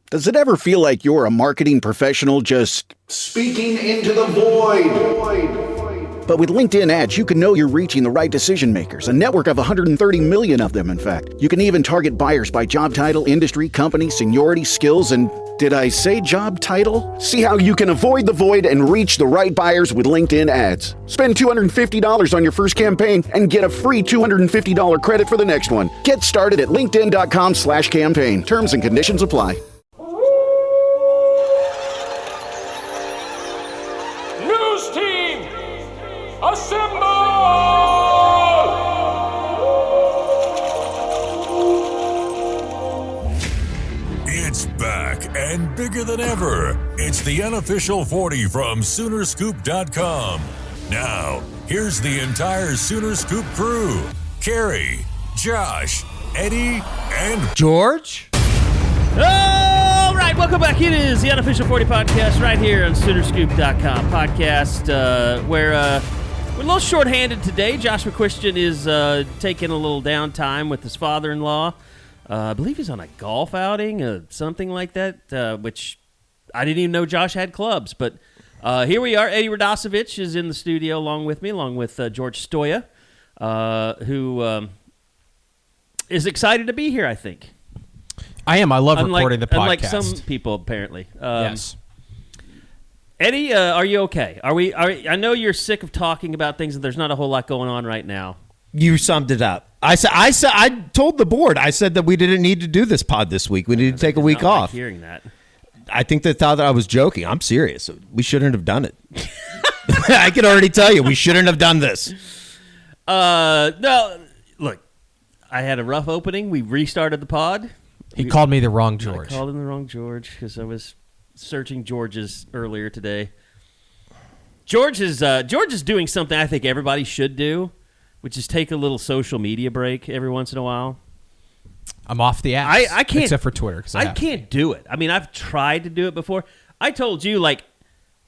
Does it ever feel like you're a marketing professional just speaking into the void? But with LinkedIn ads, you can know you're reaching the right decision makers, a network of 130 million of them, in fact. You can even target buyers by job title, industry, company, seniority, skills, and did I say job title? See how you can avoid the void and reach the right buyers with LinkedIn ads. Spend $250 on your first campaign and get a free $250 credit for the next one. Get started at linkedin.com/campaign. Terms and conditions apply. News team, assemble! It's back and bigger than ever. It's the Unofficial 40 from Soonerscoop.com. Now, here's the entire Sooner Scoop crew. Carey, Josh, Eddie, and George. All right, welcome back. It is the Unofficial 40 podcast right here on Soonerscoop.com. Podcast where we're a little shorthanded today. Josh McCuistion is taking a little downtime with his father-in-law. I believe he's on a golf outing, something like that, which I didn't even know Josh had clubs. But here we are. Eddie Radosevich is in the studio along with me, along with George Stoya, who is excited to be here, I think. I am. I love recording the podcast. Unlike some people, apparently. Yes. Eddie, are you okay? I know you're sick of talking about things, and there's not a whole lot going on right now. You summed it up. I told the board. I said that we didn't need to do this pod this week. We need to take a week off. Like hearing that. I think they thought that I was joking. I'm serious. We shouldn't have done it. I can already tell you, we shouldn't have done this. No, look, I had a rough opening. We restarted the pod. He called me the wrong George. I called him the wrong George because I was searching George's earlier today. George is doing something I think everybody should do, which is take a little social media break every once in a while. I'm off the apps. I can't, except for Twitter. I can't do it. I mean, I've tried to do it before. I told you, I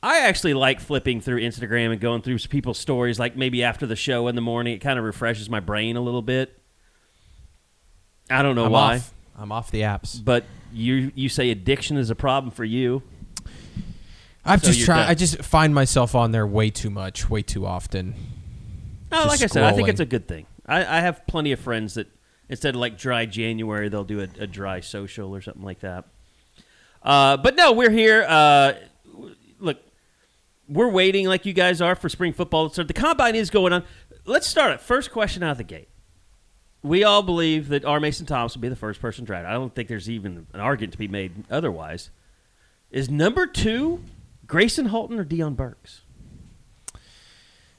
actually like flipping through Instagram and going through people's stories, like maybe after the show in the morning. It kind of refreshes my brain a little bit. I don't know why. I'm off the apps. But you say addiction is a problem for you. I just find myself on there way too much, way too often. No, like I said, I think it's a good thing. I have plenty of friends that instead of dry January, they'll do a dry social or something like that. But no, we're here. Look, we're waiting like you guys are for spring football to start. The combine is going on. Let's start it. First question out of the gate. We all believe that R. Mason Thomas will be the first person drafted. I don't think there's even an argument to be made otherwise. Is number 2 Grayson Holton or Deion Burks?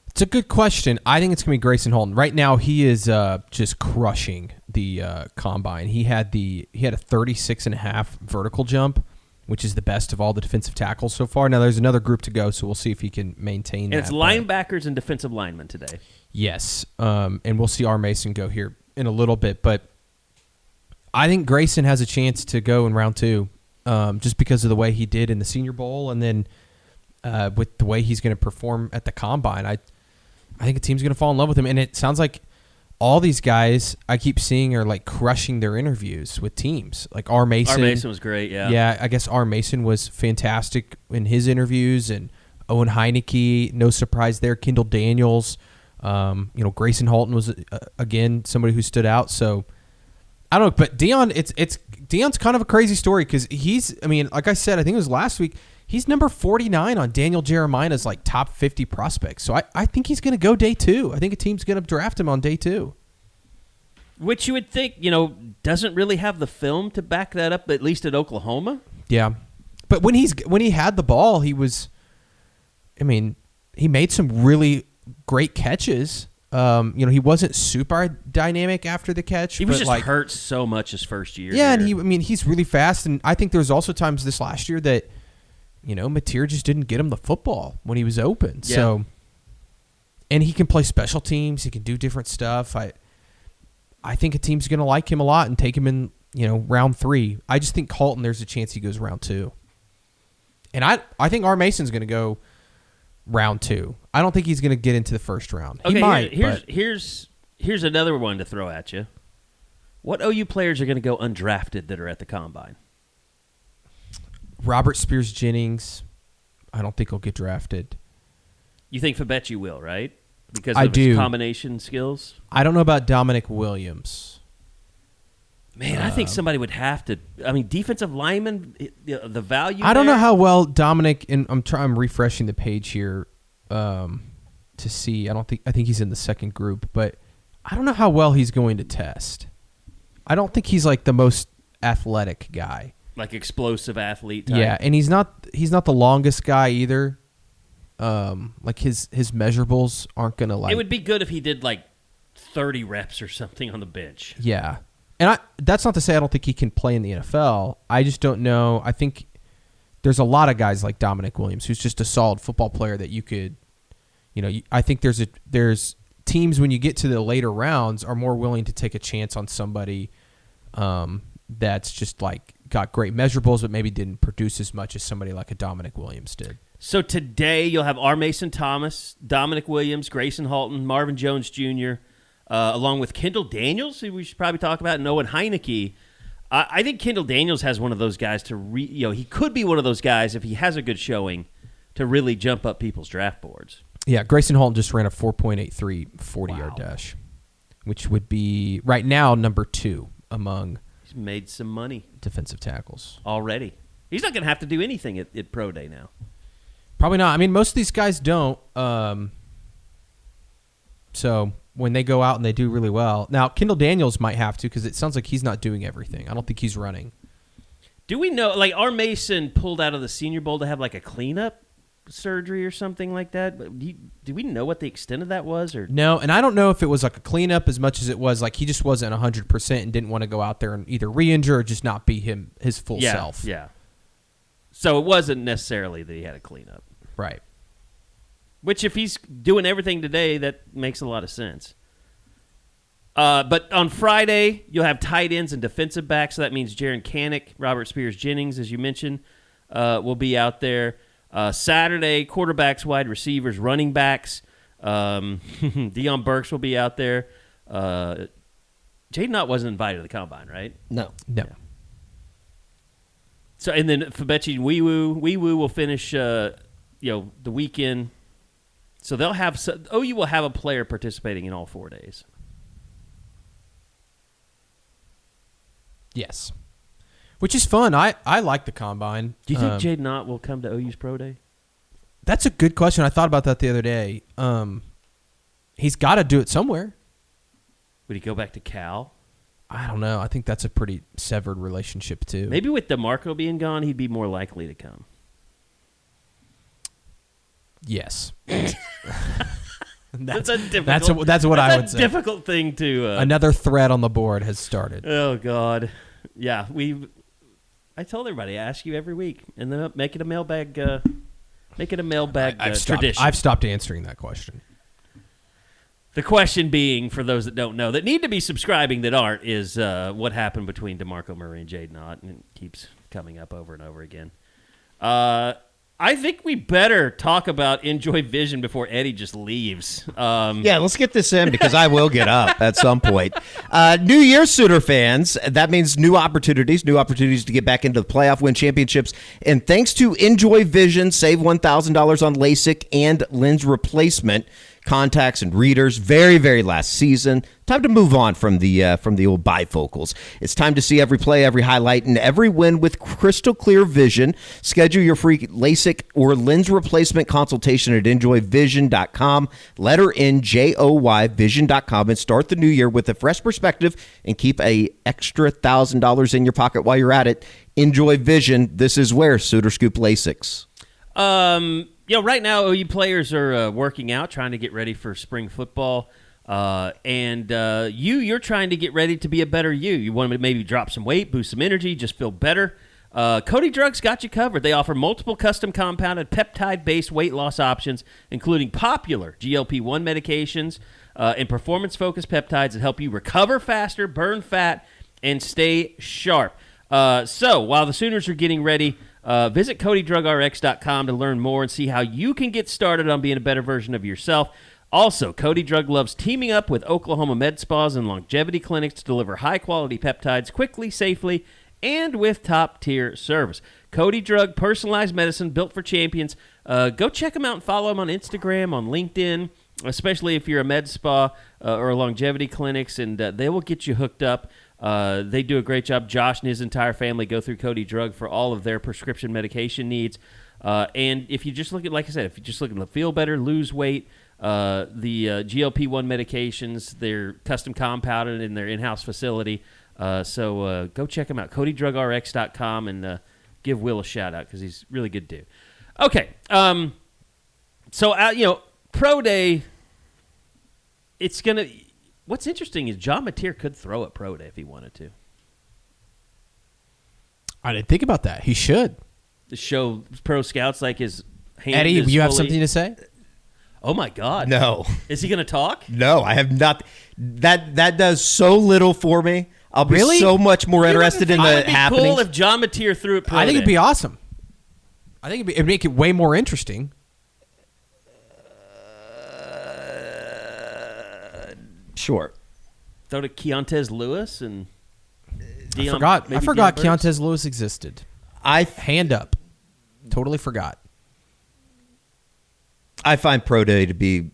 It's a good question. I think it's going to be Grayson Holton. Right now, he is just crushing the combine. He had a 36.5 vertical jump, which is the best of all the defensive tackles so far. Now, there's another group to go, so we'll see if he can maintain that. And it's linebackers and defensive linemen today. Yes, and we'll see R. Mason go here in a little bit, but I think Grayson has a chance to go in round 2 just because of the way he did in the Senior Bowl and then with the way he's going to perform at the combine. I think a team's going to fall in love with him, and it sounds like all these guys I keep seeing are crushing their interviews with teams. Like R. Mason. R. Mason was great, yeah. Yeah, I guess R. Mason was fantastic in his interviews, and Owen Heiencke, no surprise there. Kendall Daniels. Grayson Holton was again somebody who stood out. So I don't know, but Deion, Deion's kind of a crazy story because like I said, I think it was last week. He's number 49 on Daniel Jeremiah's top 50 prospects. So I think he's going to go day 2. I think a team's going to draft him on day 2. Which you would think, doesn't really have the film to back that up, at least at Oklahoma. Yeah, but when he had the ball, he made some really great catches. He wasn't super dynamic after the catch. He was just hurt so much his first year. Yeah, and he's really fast. And I think there was also times this last year that, Mateer just didn't get him the football when he was open. Yeah. So, and he can play special teams. He can do different stuff. I think a team's going to like him a lot and take him in, round 3. I just think Holton, there's a chance he goes round 2. And I think R. Mason's going to go round 2. I don't think he's going to get into the first round. Okay, he might. Here's another one to throw at you. What OU players are going to go undrafted that are at the combine? Robert Spears Jennings, I don't think he'll get drafted. You think Fabechi will, right? Because I of do. his combination skills? I don't know about Dominic Williams. Man, I think somebody would have to. I mean, defensive lineman, the value. I don't there? know how well Dominic, and I'm refreshing the page here to see. I think he's in the second group, but I don't know how well he's going to test. I don't think he's like the most athletic guy. Like explosive athlete type. Yeah, and he's not the longest guy either. Like his measurables aren't gonna like. It would be good if he did like 30 reps or something on the bench. Yeah, and that's not to say I don't think he can play in the NFL. I just don't know. I think there's a lot of guys like Dominic Williams who's just a solid football player that you could, I think there's teams when you get to the later rounds are more willing to take a chance on somebody that's just like got great measurables but maybe didn't produce as much as somebody like a Dominic Williams did. So today you'll have R. Mason Thomas, Dominic Williams, Grayson Halton, Marvin Jones Jr., along with Kendall Daniels, who we should probably talk about, and Owen Heiencke. I think Kendall Daniels has one of those guys he could be one of those guys if he has a good showing to really jump up people's draft boards. Yeah, Grayson Halton just ran a 4.83 40-yard dash, which would be right now number 2 among. He's made some money. Defensive tackles already. He's not going to have to do anything at Pro Day now. Probably not. I mean, most of these guys don't. So when they go out and they do really well. Now, Kendall Daniels might have to because it sounds like he's not doing everything. I don't think he's running. Do we know, like, R. Mason pulled out of the Senior Bowl to have, like, a cleanup surgery or something like that? But do we know what the extent of that was? Or no, and I don't know if it was like a cleanup as much as it was like he just wasn't 100% and didn't want to go out there and either re-injure or just not be his full self. Yeah. So it wasn't necessarily that he had a cleanup. Right. Which, if he's doing everything today, that makes a lot of sense. But on Friday, you'll have tight ends and defensive backs. So that means Jaron Canick, Robert Spears Jennings, as you mentioned, will be out there. Saturday, quarterbacks, wide receivers, running backs. Deion Burks will be out there. Jaden Ott wasn't invited to the combine, right? No. No. Yeah. So, and then Fabechi and Wee Woo will finish, the weekend. So they'll have OU will have a player participating in all 4 days. Yes. Which is fun. I like the combine. Do you think Jaden Ott will come to OU's Pro Day? That's a good question. I thought about that the other day. He's got to do it somewhere. Would he go back to Cal? I don't know. I think that's a pretty severed relationship, too. Maybe with DeMarco being gone, he'd be more likely to come. Yes. That's what I would say. Difficult thing to. Another thread on the board has started. Oh God, yeah. I told everybody I ask you every week, and then make it a mailbag. Tradition. I've stopped answering that question. The question being, for those that don't know, that need to be subscribing that aren't, is what happened between DeMarco Murray and Jaden Ott, and it keeps coming up over and over again. I think we better talk about Enjoy Vision before Eddie just leaves. Yeah, let's get this in because I will get up at some point. New Year, Sooner fans. That means new opportunities to get back into the playoff, win championships. And thanks to Enjoy Vision, save $1,000 on LASIK and lens replacement. Contacts and readers, very, very last season. Time to move on from the old bifocals. It's time to see every play, every highlight, and every win with crystal clear vision. Schedule your free LASIK or lens replacement consultation at enjoyvision.com. Letter N-J-O-Y, vision.com, and start the new year with a fresh perspective and keep a extra $1,000 in your pocket while you're at it. Enjoy Vision. This is where Suter Scoop LASIKs. Right now OU players are working out, trying to get ready for spring football. And you're trying to get ready to be a better you. You want to maybe drop some weight, boost some energy, just feel better. Cody Drugs got you covered. They offer multiple custom compounded peptide-based weight loss options, including popular GLP-1 medications and performance-focused peptides that help you recover faster, burn fat, and stay sharp. So while the Sooners are getting ready, visit CodyDrugRx.com to learn more and see how you can get started on being a better version of yourself. Also, Cody Drug loves teaming up with Oklahoma med spas and longevity clinics to deliver high-quality peptides quickly, safely, and with top-tier service. Cody Drug, personalized medicine built for champions. Go check them out and follow them on Instagram, on LinkedIn, especially if you're a med spa or longevity clinics, and they will get you hooked up. They do a great job. Josh and his entire family go through Cody Drug for all of their prescription medication needs. And if you just look at, like I said, if you're just looking to feel better, lose weight, the GLP-1 medications, they're custom compounded in their in-house facility. So go check them out, CodyDrugRx.com, and give Will a shout-out because he's a really good dude. Okay. So, Pro Day, it's going to – what's interesting is John Mateer could throw at Pro Day if he wanted to. I didn't think about that. He should. To show pro scouts like his hand Eddie, is you have fully- something to say? Oh, my God. No. Is he going to talk? No, I have not. That does so little for me. I'll be Really? so much more interested in It the would be happenings. cool if John Mateer threw at Pro I think Day. it'd be awesome. I think it'd make it way more interesting. Sure. Throw to Keontez Lewis and I Deion, forgot maybe Keontez Deion Burks. Lewis existed. I Hand up. Totally forgot. find Pro Day to be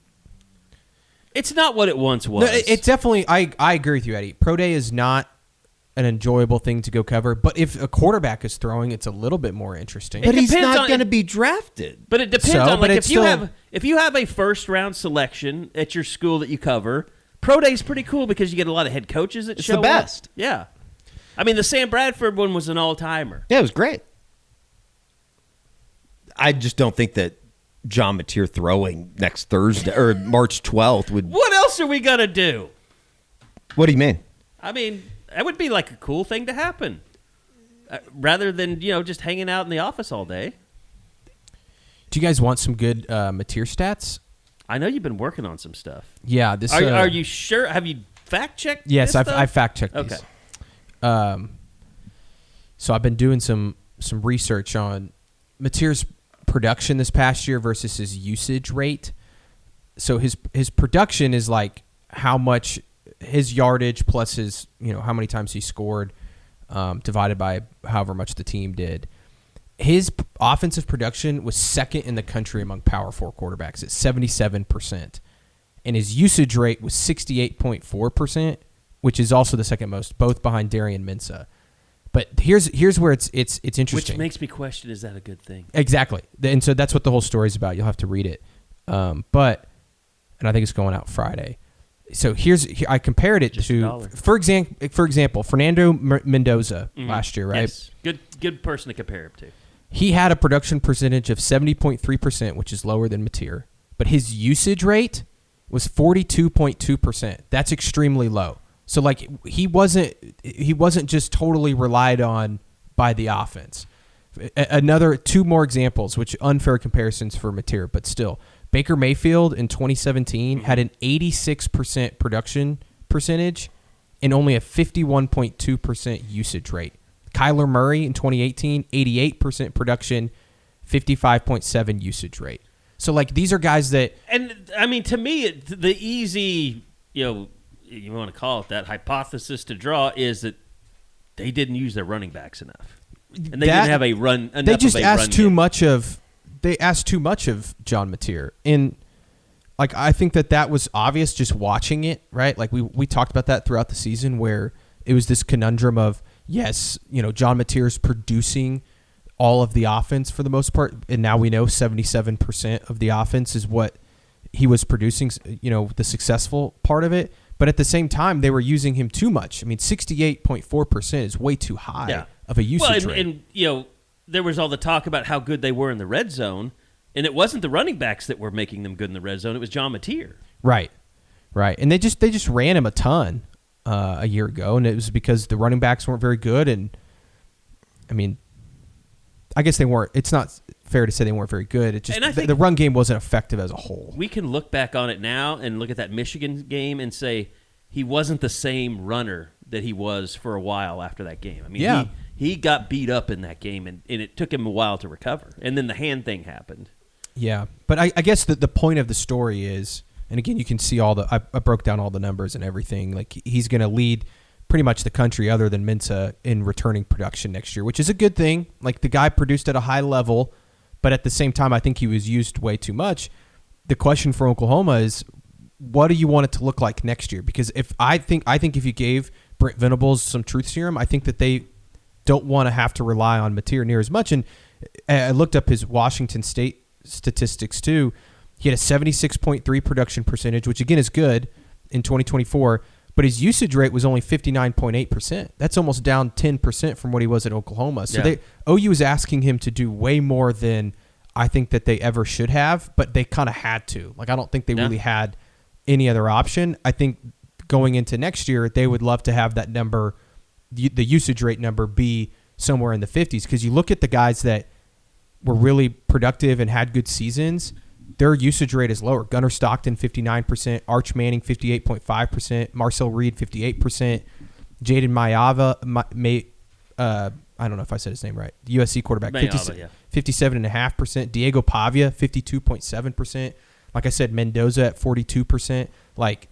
It's not what it once was. No, it's definitely. I agree with you, Eddie. Pro Day is not an enjoyable thing to go cover, but if a quarterback is throwing, it's a little bit more interesting. But he's depends not on- going to be drafted. But it depends So, on but like it's if you still- have a first round selection at your school that you cover. Pro Day's pretty cool because you get a lot of head coaches that It's show the best. up. Yeah, I mean the Sam Bradford one was an all timer. Yeah, it was great. I just don't think that John Mateer throwing next Thursday or March 12th would. What else are we gonna do? What do you mean? I mean, that would be like a cool thing to happen, rather than just hanging out in the office all day. Do you guys want some good Mateer stats? I know you've been working on some stuff. Yeah, this. Are you sure? Have you fact checked? Yes, this I stuff? fact checked Okay. these. So I've been doing some research on Mateer's production this past year versus his usage rate. So his production is like how much his yardage plus his how many times he scored divided by however much the team did. His offensive production was second in the country among Power 4 quarterbacks at 77%. And his usage rate was 68.4%, which is also the second most, both behind Darian Mensah. But here's where it's interesting. Which makes me question: is that a good thing? Exactly. And so that's what the whole story's about. You'll have to read it. And I think it's going out Friday. So I compared it Just to, $1. for example, Fernando Mendoza last year, right? Yes. Good person to compare him to. He had a production percentage of 70.3%, which is lower than Mateer, but his usage rate was 42.2%. That's extremely low. So like he wasn't just totally relied on by the offense. Another two more examples, which unfair comparisons for Mateer, but still. Baker Mayfield in 2017 had an 86% production percentage and only a 51.2% usage rate. Kyler Murray in 2018, 88% production, 55.7 usage rate. So like these are guys that, And I mean, to me, the easy, you want to call it that, hypothesis to draw is that they didn't use their running backs enough, and they didn't have a run. They just asked too game. much of. They asked too much of John Mateer, and like I think that was obvious just watching it. Right, like we talked about that throughout the season, where it was this conundrum of yes, John Mateer's producing all of the offense for the most part, and now we know 77% of the offense is what he was producing. The successful part of it. But at the same time, they were using him too much. I mean, 68.4% is way too high of a usage rate. And there was all the talk about how good they were in the red zone, and it wasn't the running backs that were making them good in the red zone. It was John Mateer. Right. And they just ran him a ton a year ago, and it was because the running backs weren't very good. And I mean, I guess they weren't. It's not fair to say they weren't very good. It just the run game wasn't effective as a whole. We can look back on it now and look at that Michigan game and say he wasn't the same runner that he was for a while after that game. I mean, he got beat up in that game, and it took him a while to recover. And then the hand thing happened. Yeah, but I guess the point of the story is, and again, you can see I broke down all the numbers and everything. Like he's going to lead pretty much the country other than Mensah in returning production next year, which is a good thing. Like, the guy produced at a high level, but at the same time, I think he was used way too much. The question for Oklahoma is, what do you want it to look like next year? Because I think if you gave Brent Venables some truth serum, I think that they don't want to have to rely on Mateer near as much. And I looked up his Washington State statistics too. He had a 76.3 production percentage, which again is good in 2024, but his usage rate was only 59.8%. That's almost down 10% from what he was at Oklahoma. So OU is asking him to do way more than I think that they ever should have, but they kind of had to. Like, I don't think they really had any other option. I think going into next year, they would love to have that number, the usage rate number, be somewhere in the 50s, because you look at the guys that were really productive and had good seasons, their usage rate is lower. Gunnar Stockton, 59%, Arch Manning, 58.5%, Marcel Reed, 58%, Jaden Mayava, I don't know if I said his name right, the USC quarterback, 57.5%, Diego Pavia, 52.7%, like I said, Mendoza at 42%. Like,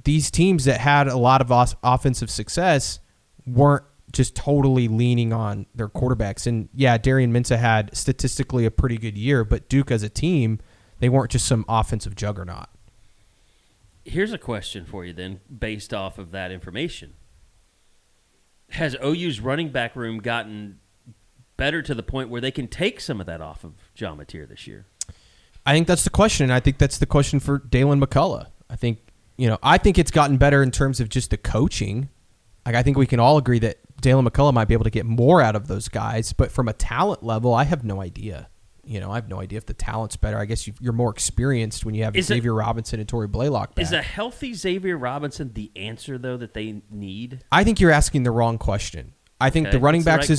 these teams that had a lot of offensive success weren't just totally leaning on their quarterbacks. And yeah, Darian Mensah had statistically a pretty good year, but Duke as a team, they weren't just some offensive juggernaut. Here's a question for you then, based off of that information. Has OU's running back room gotten better to the point where they can take some of that off of John Mateer this year? I think that's the question. I think that's the question for Dalen McCullough. I think it's gotten better in terms of just the coaching. Like, I think we can all agree that Dalen McCullough might be able to get more out of those guys, but from a talent level, I have no idea. I have no idea if the talent's better. I guess you're more experienced when you have Xavier Robinson and Torrey Blaylock back. Is a healthy Xavier Robinson the answer, though, that they need? I think you're asking the wrong question. I think the running backs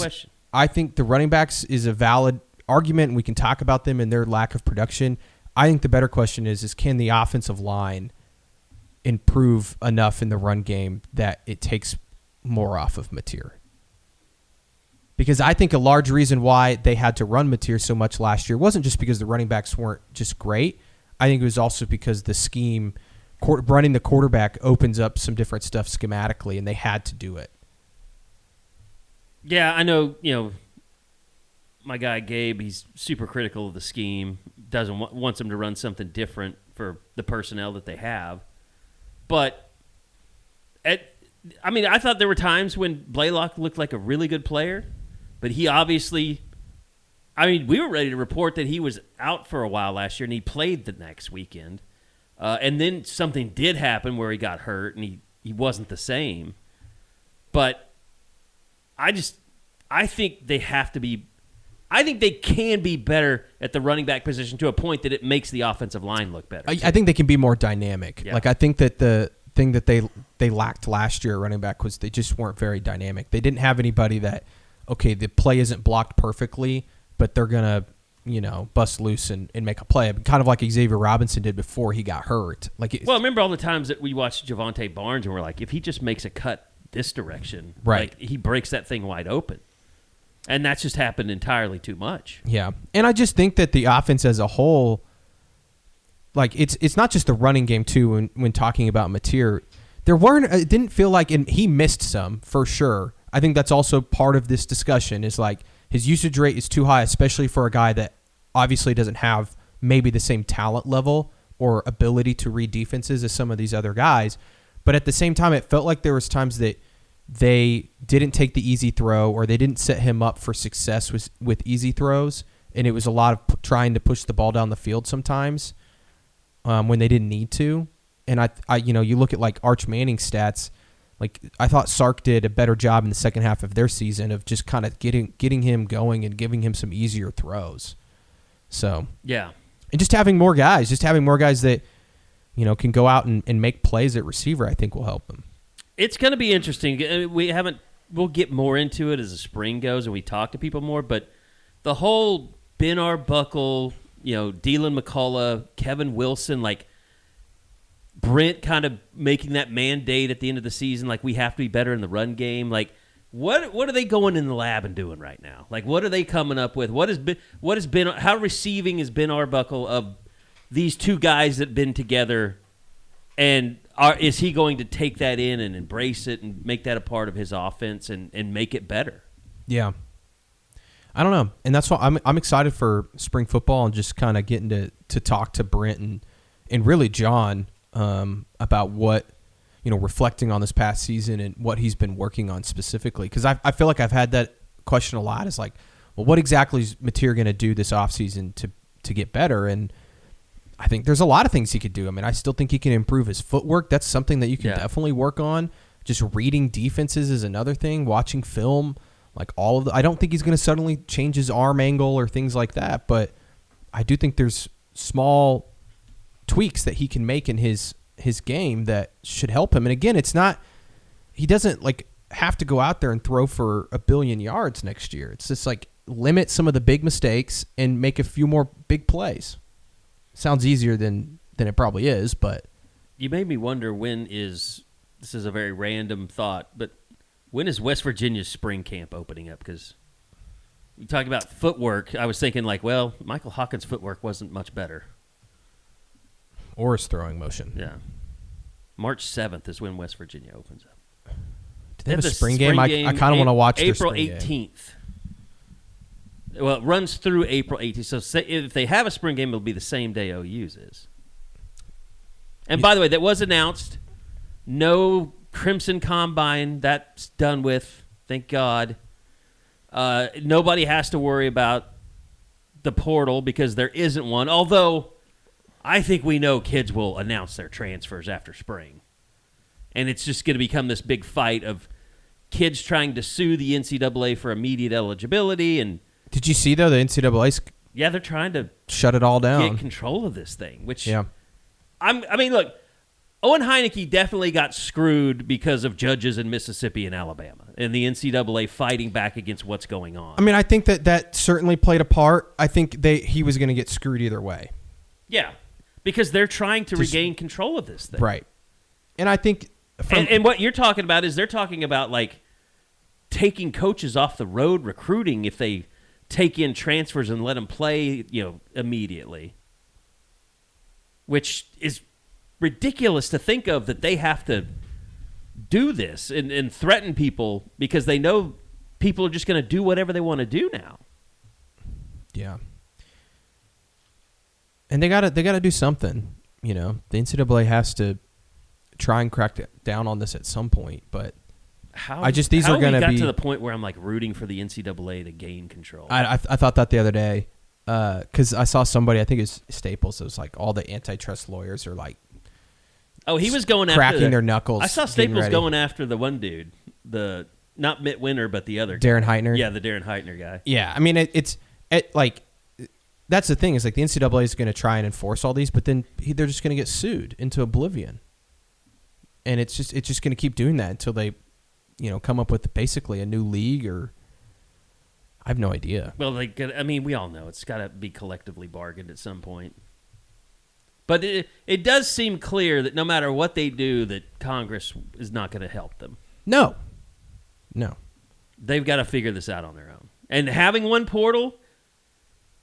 I think the running backs is a valid argument, and we can talk about them and their lack of production. I think the better question is can the offensive line improve enough in the run game that it takes more off of Mateer? Because I think a large reason why they had to run Mateer so much last year wasn't just because the running backs weren't just great. I think it was also because the scheme, running the quarterback, opens up some different stuff schematically, and they had to do it. Yeah, I know, my guy Gabe, he's super critical of the scheme, wants them to run something different for the personnel that they have. But, I thought there were times when Blaylock looked like a really good player, but he obviously, we were ready to report that he was out for a while last year, and he played the next weekend. And then something did happen where he got hurt, and he wasn't the same. But I think they have to be, I think they can be better at the running back position to a point that it makes the offensive line look better. I think they can be more dynamic. Yeah. Like, I think that the thing that they lacked last year at running back was they just weren't very dynamic. They didn't have anybody that, okay, the play isn't blocked perfectly, but they're going to, bust loose and make a play. Kind of like Xavier Robinson did before he got hurt. Remember all the times that we watched Javonte Barnes and we're like, if he just makes a cut this direction, right, like, he breaks that thing wide open. And that's just happened entirely too much. Yeah. And I just think that the offense as a whole, like, it's not just the running game too when talking about Mateer. It didn't feel like, and he missed some for sure. I think that's also part of this discussion is like his usage rate is too high, especially for a guy that obviously doesn't have maybe the same talent level or ability to read defenses as some of these other guys. But at the same time, it felt like there was times that they didn't take the easy throw or they didn't set him up for success with easy throws. And it was a lot of trying to push the ball down the field sometimes when they didn't need to. And you look at like Arch Manning's stats, like I thought Sark did a better job in the second half of their season of just kind of getting him going and giving him some easier throws. So, yeah. And just having more guys that, can go out and make plays at receiver, I think will help them. It's going to be interesting. We'll get more into it as the spring goes and we talk to people more, but the whole Ben Arbuckle, Dylan McCullough, Kevin Wilson, like Brent kind of making that mandate at the end of the season, like we have to be better in the run game. Like what are they going in the lab and doing right now? Like what are they coming up with? How receiving is Ben Arbuckle of these two guys that have been together? And is he going to take that in and embrace it and make that a part of his offense and make it better? Yeah. I don't know. And that's why I'm excited for spring football and just kind of getting to talk to Brent and really John about what, reflecting on this past season and what he's been working on specifically. Because I feel like I've had that question a lot. Is like, well, what exactly is Mateer going to do this offseason to get better? And I think there's a lot of things he could do. I mean, I still think he can improve his footwork. That's something that you can definitely work on. Just reading defenses is another thing. Watching film, like all of I don't think he's going to suddenly change his arm angle or things like that. But I do think there's small tweaks that he can make in his game that should help him. And again, he doesn't like have to go out there and throw for 1 billion yards next year. It's just like limit some of the big mistakes and make a few more big plays. Sounds easier than it probably is, but you made me wonder this is a very random thought, but when is West Virginia's spring camp opening up? Because you talk about footwork, I was thinking like, well, Michael Hawkins' footwork wasn't much better. Or his throwing motion. Yeah. March 7th is when West Virginia opens up. Do they have a spring game? I kind of want to watch April their spring 18th. Game. Well, it runs through April 18th. So say, if they have a spring game, it'll be the same day OU's is. And by the way, that was announced. No Crimson Combine. That's done with. Thank God. Nobody has to worry about the portal because there isn't one. Although, I think we know kids will announce their transfers after spring. And it's just going to become this big fight of kids trying to sue the NCAA for immediate eligibility. And did you see, though, the NCAA's they're trying to shut it all down, get control of this thing. Which, I mean, look, Owen Heiencke definitely got screwed because of judges in Mississippi and Alabama and the NCAA fighting back against what's going on. I mean, I think that certainly played a part. I think he was going to get screwed either way. Yeah, because they're trying to regain control of this thing. Right. And I think... And what you're talking about is they're talking about, like, taking coaches off the road recruiting if they take in transfers and let them play, immediately. Which is ridiculous to think of, that they have to do this and threaten people because they know people are just going to do whatever they want to do now. Yeah. And they gotta do something. The NCAA has to try and crack down on this at some point. But these are going to be. Got to the point where I'm like rooting for the NCAA to gain control. I thought that the other day because I saw somebody, I think it was Staples. It was like all the antitrust lawyers are like. Oh, he was going cracking their knuckles. I saw Staples going after the one dude, not Mitt Winter, but the other Darren guy. Heinecke. Yeah, the Darren Heinecke guy. Yeah, I mean it's like. That's the thing is like the NCAA is going to try and enforce all these, but then they're just going to get sued into oblivion, and it's just going to keep doing that until they, come up with basically a new league or. I have no idea. Well, we all know it's got to be collectively bargained at some point, but it does seem clear that no matter what they do, that Congress is not going to help them. No, they've got to figure this out on their own, and having one portal.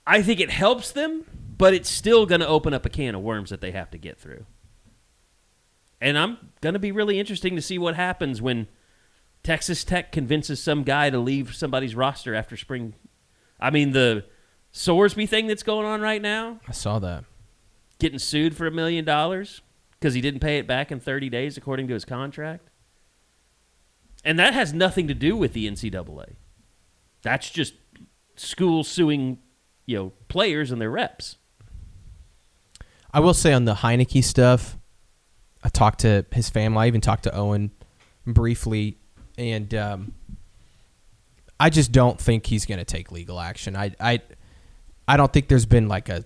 I think it helps them, but it's still going to open up a can of worms that they have to get through. And I'm going to be really interesting to see what happens when Texas Tech convinces some guy to leave somebody's roster after spring. I mean, the Sorsby thing that's going on right now. I saw that. Getting sued for $1 million because he didn't pay it back in 30 days according to his contract. And that has nothing to do with the NCAA. That's just schools suing players and their reps. I will say on the Heinecke stuff, I talked to his family. I even talked to Owen briefly, and I just don't think he's going to take legal action. I don't think there's been like a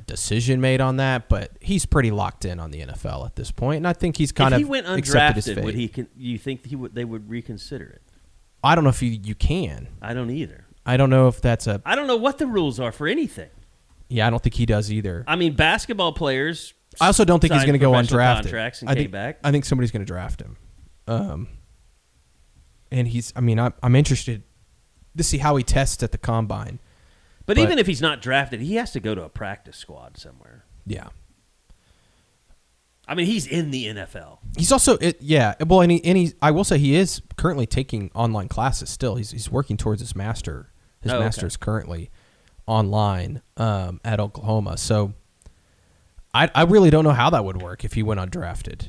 decision made on that, but he's pretty locked in on the NFL at this point, and I think he's kind of accepted his fate. Would you think they would reconsider it? I don't know if you can. I don't either. I don't know if that's I don't know what the rules are for anything. Yeah, I don't think he does either. I mean, basketball players. I also don't think he's going to go undrafted. Contracts and came back. I think somebody's going to draft him. And he's. I mean, I'm interested to see how he tests at the combine. But even if he's not drafted, he has to go to a practice squad somewhere. Yeah. I mean, he's in the NFL. He's also well, and he I will say he is currently taking online classes still. He's working towards his master. His master's currently online at Oklahoma. So I really don't know how that would work if he went undrafted.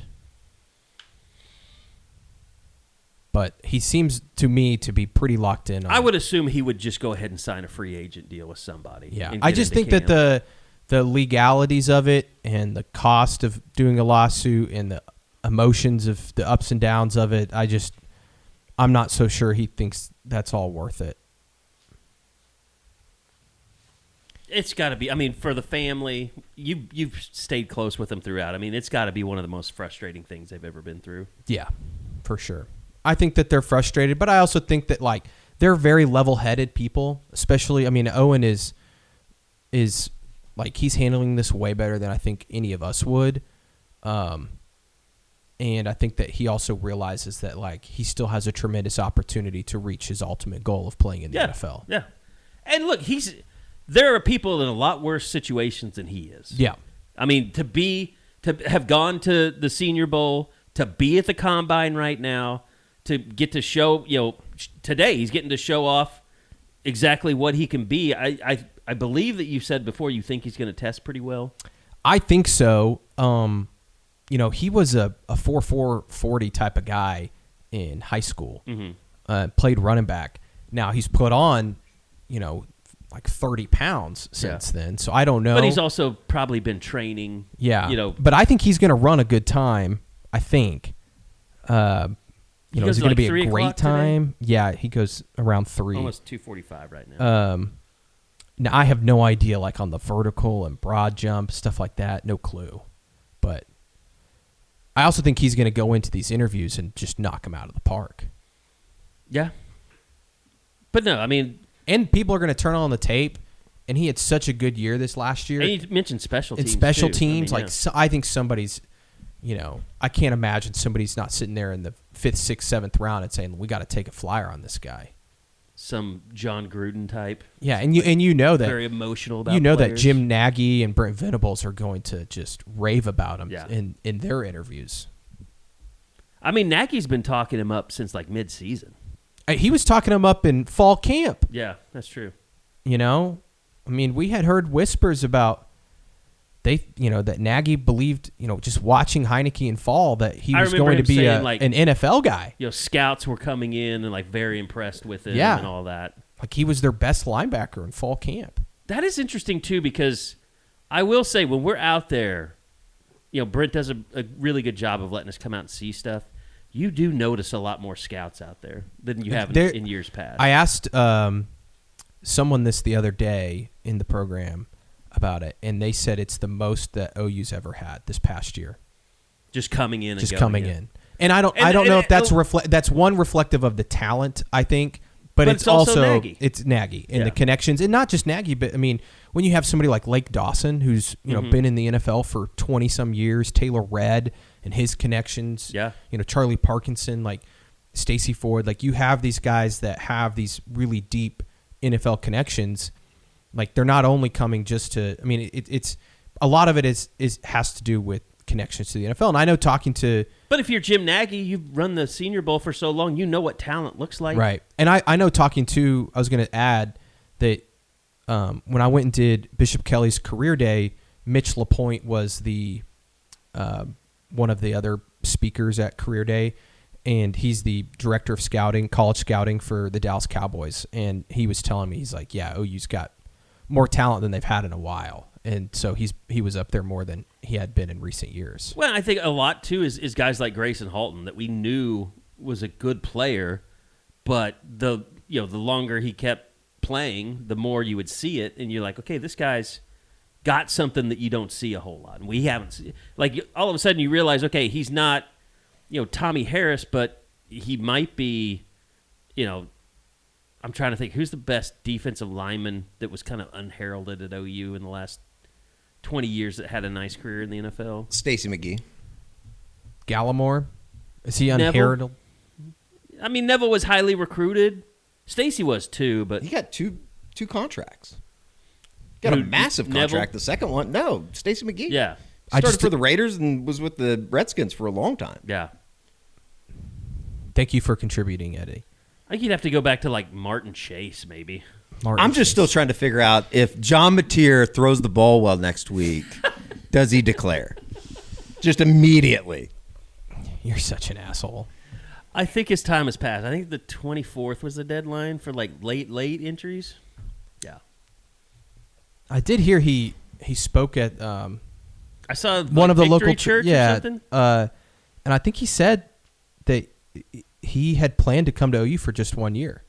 But he seems to me to be pretty locked in. I would assume he would just go ahead and sign a free agent deal with somebody. Yeah, I just think that the legalities of it and the cost of doing a lawsuit and the emotions of the ups and downs of it, I'm not so sure he thinks that's all worth it. It's got to be. I mean, for the family, you've stayed close with them throughout. I mean, it's got to be one of the most frustrating things they've ever been through. Yeah, for sure. I think that they're frustrated, but I also think that like they're very level-headed people. Especially, I mean, Owen is like he's handling this way better than I think any of us would. And I think that he also realizes that like he still has a tremendous opportunity to reach his ultimate goal of playing in the NFL. Yeah, and look, there are people in a lot worse situations than he is. Yeah, I mean to have gone to the Senior Bowl, to be at the Combine right now, to get to show today he's getting to show off exactly what he can be. I believe that you said before you think he's going to test pretty well. I think so. He was a 4.40 type of guy in high school. Mm-hmm. Played running back. Now he's put on, like 30 pounds since then. So I don't know. But he's also probably been training. Yeah. But I think he's going to run a good time. I think. Is it going to be a great time? Today? Yeah, he goes around 3. Almost 2:45 right now. Now I have no idea, like on the vertical and broad jump, stuff like that. No clue. But I also think he's going to go into these interviews and just knock them out of the park. Yeah. But no, I mean... And people are going to turn on the tape, and he had such a good year this last year. And you mentioned special teams, special too. teams, I mean, I think somebody's, I can't imagine somebody's not sitting there in the 5th, 6th, 7th round and saying, we got to take a flyer on this guy. Some John Gruden type. Yeah, and you know that very emotional about players. that Jim Nagy and Brent Venables are going to just rave about him in their interviews. I mean, Nagy's been talking him up since like mid-season. He was talking him up in fall camp. Yeah, that's true. I mean, we had heard whispers about that Nagy believed, just watching Heinecke in fall that he was going to be an NFL guy. Scouts were coming in and like very impressed with him and all that. Like he was their best linebacker in fall camp. That is interesting too, because I will say when we're out there, Brent does a really good job of letting us come out and see stuff. You do notice a lot more scouts out there than you have in years past. I asked someone this the other day in the program about it, and they said it's the most that OU's ever had this past year. Just coming in, and I don't know if that's that's one reflective of the talent, I think, but it's also Nagy. It's Nagy and the connections, and not just Nagy, but I mean when you have somebody like Lake Dawson who's been in the NFL for 20 some years, Taylor Redd and his connections, Charlie Parkinson, like Stacey Ford, like you have these guys that have these really deep NFL connections. Like they're not only coming just to, I mean, it's a lot of it has to do with connections to the NFL. And I know but if you're Jim Nagy, you've run the Senior Bowl for so long, you know what talent looks like. Right. And I know I was going to add that when I went and did Bishop Kelly's career day, Mitch LaPointe was the one of the other speakers at career day. And he's the director of scouting, college scouting for the Dallas Cowboys. And he was telling me, he's like, yeah, OU's got more talent than they've had in a while. And so he was up there more than he had been in recent years. Well, I think a lot, too, is guys like Grayson Halton that we knew was a good player, but the longer he kept playing, the more you would see it, and you're like, okay, this guy's got something that you don't see a whole lot. And we haven't seen. Like, all of a sudden you realize, okay, he's not, Tommy Harris, but he might be, I'm trying to think, who's the best defensive lineman that was kind of unheralded at OU in the last 20 years that had a nice career in the NFL? Stacey McGee. Gallimore? Is he unheralded? I mean, Neville was highly recruited. Stacey was too, but... He got two contracts. Got a massive contract. The second one, no, Stacey McGee. Yeah. Started for the Raiders and was with the Redskins for a long time. Yeah. Thank you for contributing, Eddie. I think you'd have to go back to like Martin Chase, maybe. I'm just still trying to figure out if John Mateer throws the ball well next week, does he declare? Just immediately. You're such an asshole. I think his time has passed. I think the 24th was the deadline for like late entries. Yeah. I did hear he spoke at I saw one of the local church or something. And I think he said that he had planned to come to OU for just 1 year.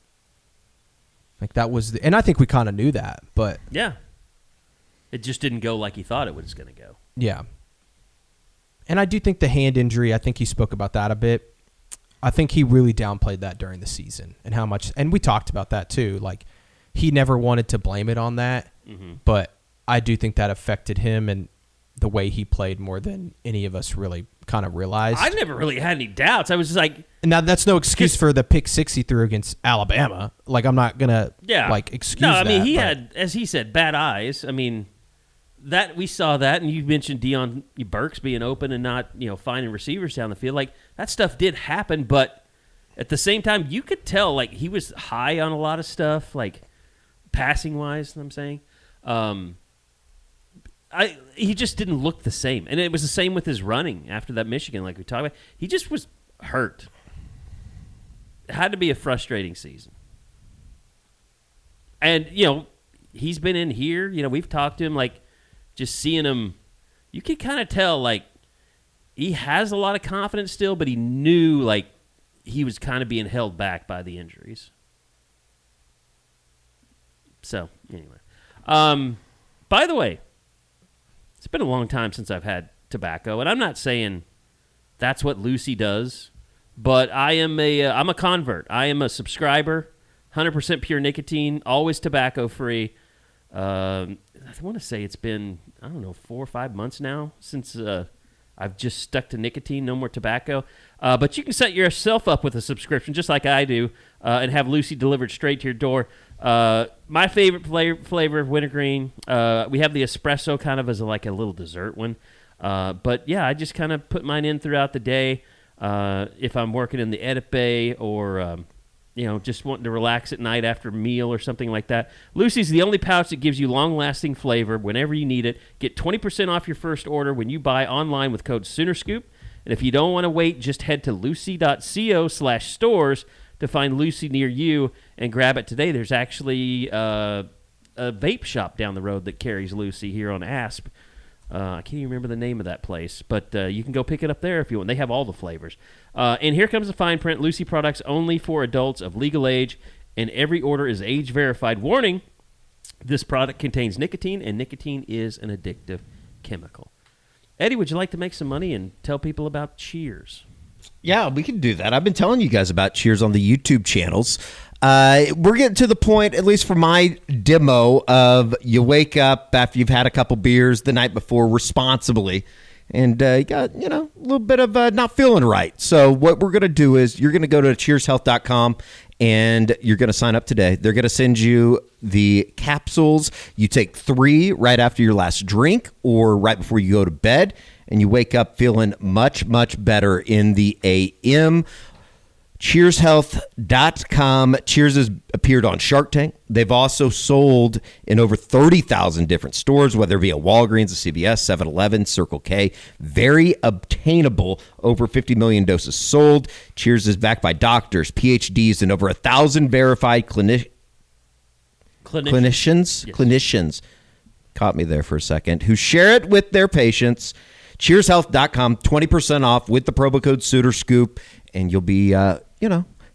Like that was, and I think we kind of knew that, but yeah, it just didn't go like he thought it was going to go. Yeah, and I do think the hand injury. I think he spoke about that a bit. I think he really downplayed that during the season and how much, and we talked about that too. Like he never wanted to blame it on that, but I do think that affected him and the way he played more than any of us really kind of realized. I never really had any doubts. I was just like, and now that's no excuse for the pick 6 he threw against Alabama. Like I'm not gonna excuse. No, I mean that, he had, as he said, bad eyes. I mean that we saw that, and you mentioned Deion Burks being open and not finding receivers down the field. Like that stuff did happen, but at the same time, you could tell like he was high on a lot of stuff, like passing wise. I'm saying. He just didn't look the same. And it was the same with his running after that Michigan, like we talked about. He just was hurt. It had to be a frustrating season. And, he's been in here. We've talked to him, like, just seeing him, you can kind of tell, like, he has a lot of confidence still, but he knew, like, he was kind of being held back by the injuries. So, anyway. By the way, it's been a long time since I've had tobacco, and I'm not saying that's what Lucy does, but I'm a convert. I am a subscriber, 100% pure nicotine, always tobacco free. I want to say it's been 4 or 5 months now since I've just stuck to nicotine, no more tobacco. But you can set yourself up with a subscription, just like I do, and have Lucy delivered straight to your door. My favorite flavor, wintergreen. We have the espresso kind of as a little dessert one. But yeah, I just kind of put mine in throughout the day. If I'm working in the edit bay or, just wanting to relax at night after a meal or something like that. Lucy's the only pouch that gives you long-lasting flavor whenever you need it. Get 20% off your first order when you buy online with code SoonerScoop. And if you don't want to wait, just head to lucy.co/stores to find Lucy near you and grab it today. There's actually a vape shop down the road that carries Lucy here on Asp. I can't even remember the name of that place, but you can go pick it up there if you want. They have all the flavors. And here comes the fine print. Lucy products only for adults of legal age, and every order is age verified. Warning, this product contains nicotine, and nicotine is an addictive chemical. Eddie, would you like to make some money and tell people about Cheers? Yeah, we can do that. I've been telling you guys about Cheers on the YouTube channels. We're getting to the point, at least for my demo, of you wake up after you've had a couple beers the night before responsibly, and you got, a little bit of not feeling right. So what we're going to do is you're going to go to cheershealth.com, and you're going to sign up today. They're going to send you the capsules. You take 3 right after your last drink or right before you go to bed, and you wake up feeling much, much better in the AM. CheersHealth.com. Cheers has appeared on Shark Tank. They've also sold in over 30,000 different stores, whether it be a Walgreens, a CVS, 7-Eleven, Circle K. Very obtainable. Over 50 million doses sold. Cheers is backed by doctors, PhDs, and over 1,000 verified clinicians. Yes. Clinicians. Caught me there for a second. Who share it with their patients. CheersHealth.com. 20% off with the promo code SoonerScoop. And you'll be,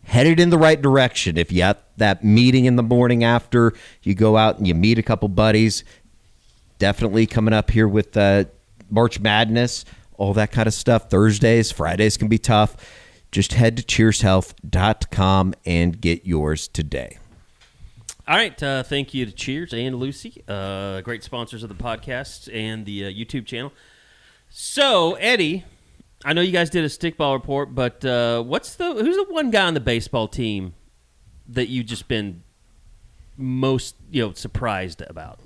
headed in the right direction. If you have that meeting in the morning after you go out and you meet a couple buddies, definitely coming up here with March Madness, all that kind of stuff. Thursdays, Fridays can be tough. Just head to cheershealth.com and get yours today. All right. Thank you to Cheers and Lucy, great sponsors of the podcast and the YouTube channel. So, Eddie, I know you guys did a stickball report, but who's the one guy on the baseball team that you've just been most surprised about?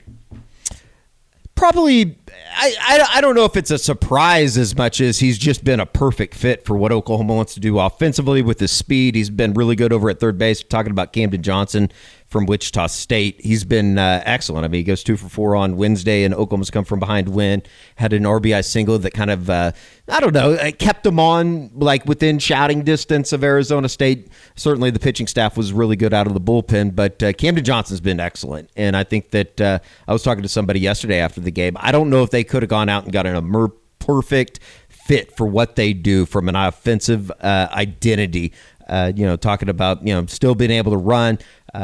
probably, I don't know if it's a surprise as much as he's just been a perfect fit for what Oklahoma wants to do offensively with his speed. He's been really good over at third base. Talking about Camden Johnson from Wichita State, he's been excellent. I mean, he goes 2 for 4 on Wednesday, and Oklahoma's come from behind win. Had an RBI single that kind of, I don't know, it kept them on like within shouting distance of Arizona State. Certainly the pitching staff was really good out of the bullpen, but Camden Johnson's been excellent. And I think that I was talking to somebody yesterday after the game. I don't know if they could have gone out and gotten a perfect fit for what they do from an offensive identity. Talking about, still being able to run.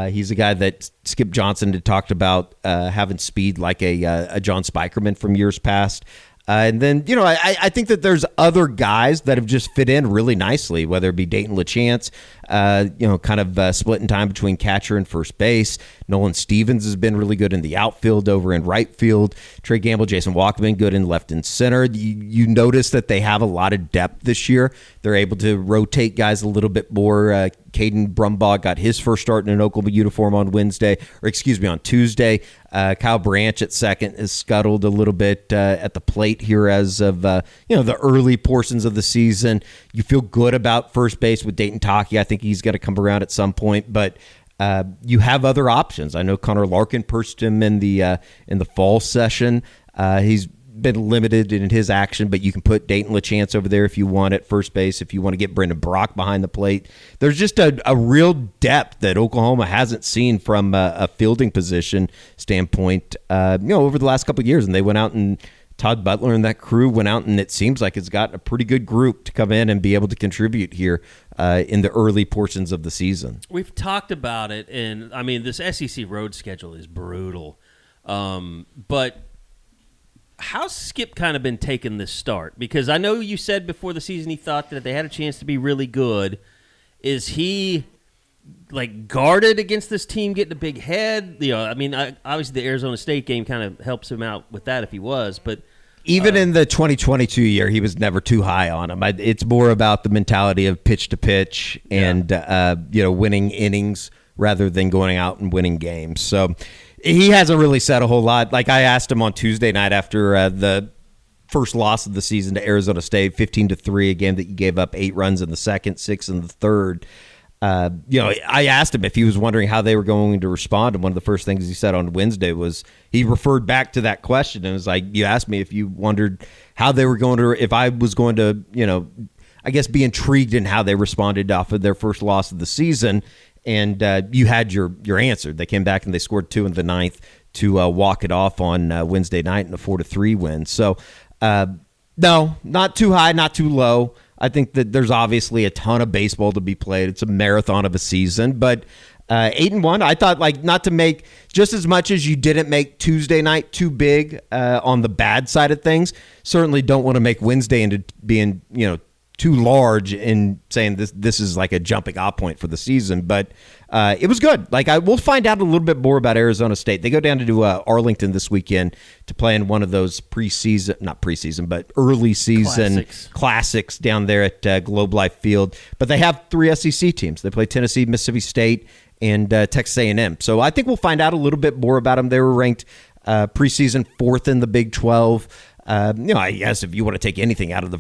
He's a guy that Skip Johnson had talked about having speed like a John Spikerman from years past. And then, I think that there's other guys that have just fit in really nicely, whether it be Dayton LaChance, kind of splitting time between catcher and first base. Nolan Stevens has been really good in the outfield over in right field. Trey Gamble, Jason Walkman, good in left and center. You notice that they have a lot of depth this year. They're able to rotate guys a little bit more. Caden Brumbaugh got his first start in an Oklahoma uniform on Tuesday. Kyle Branch at second is scuttled a little bit at the plate here as of the early portions of the season. You feel good about first base with Dayton Taki. I think he's got to come around at some point, but you have other options. I know Connor Larkin perched him in the fall session. He's been limited in his action, but you can put Dayton LaChance over there if you want at first base, if you want to get Brendan Brock behind the plate. There's just a real depth that Oklahoma hasn't seen from a fielding position standpoint, over the last couple of years. And they went out and Todd Butler and that crew went out, and it seems like it's got a pretty good group to come in and be able to contribute here in the early portions of the season. We've talked about it, and I mean, this SEC road schedule is brutal. But how's Skip kind of been taking this start? Because I know you said before the season he thought that they had a chance to be really good. Is he guarded against this team getting a big head? Obviously the Arizona State game kind of helps him out with that if he was, but even in the 2022 year, he was never too high on him. It's more about the mentality of pitch to pitch and winning innings rather than going out and winning games. So he hasn't really said a whole lot. Like I asked him on Tuesday night after the first loss of the season to Arizona State, 15-3, a game that you gave up 8 runs in the second, 6 in the third. I asked him if he was wondering how they were going to respond, and one of the first things he said on Wednesday was he referred back to that question and was like, you asked me if you wondered how they were going to, if I was going to, I guess be intrigued in how they responded off of their first loss of the season. And you had your answer. They came back and they scored 2 in the ninth to walk it off on Wednesday night in a 4-3 win. So, no, not too high, not too low. I think that there's obviously a ton of baseball to be played. It's a marathon of a season, but 8-1. I thought not to make just as much as you didn't make Tuesday night too big on the bad side of things. Certainly don't want to make Wednesday into being too large in saying this is like a jumping off point for the season, but it was good. We'll find out a little bit more about Arizona State. They go down to Arlington this weekend to play in one of those not preseason, but early season classics down there at Globe Life Field. But they have 3 SEC teams. They play Tennessee, Mississippi State, and Texas A&M. So I think we'll find out a little bit more about them. They were ranked preseason 4th in the Big 12. I guess if you want to take anything out of the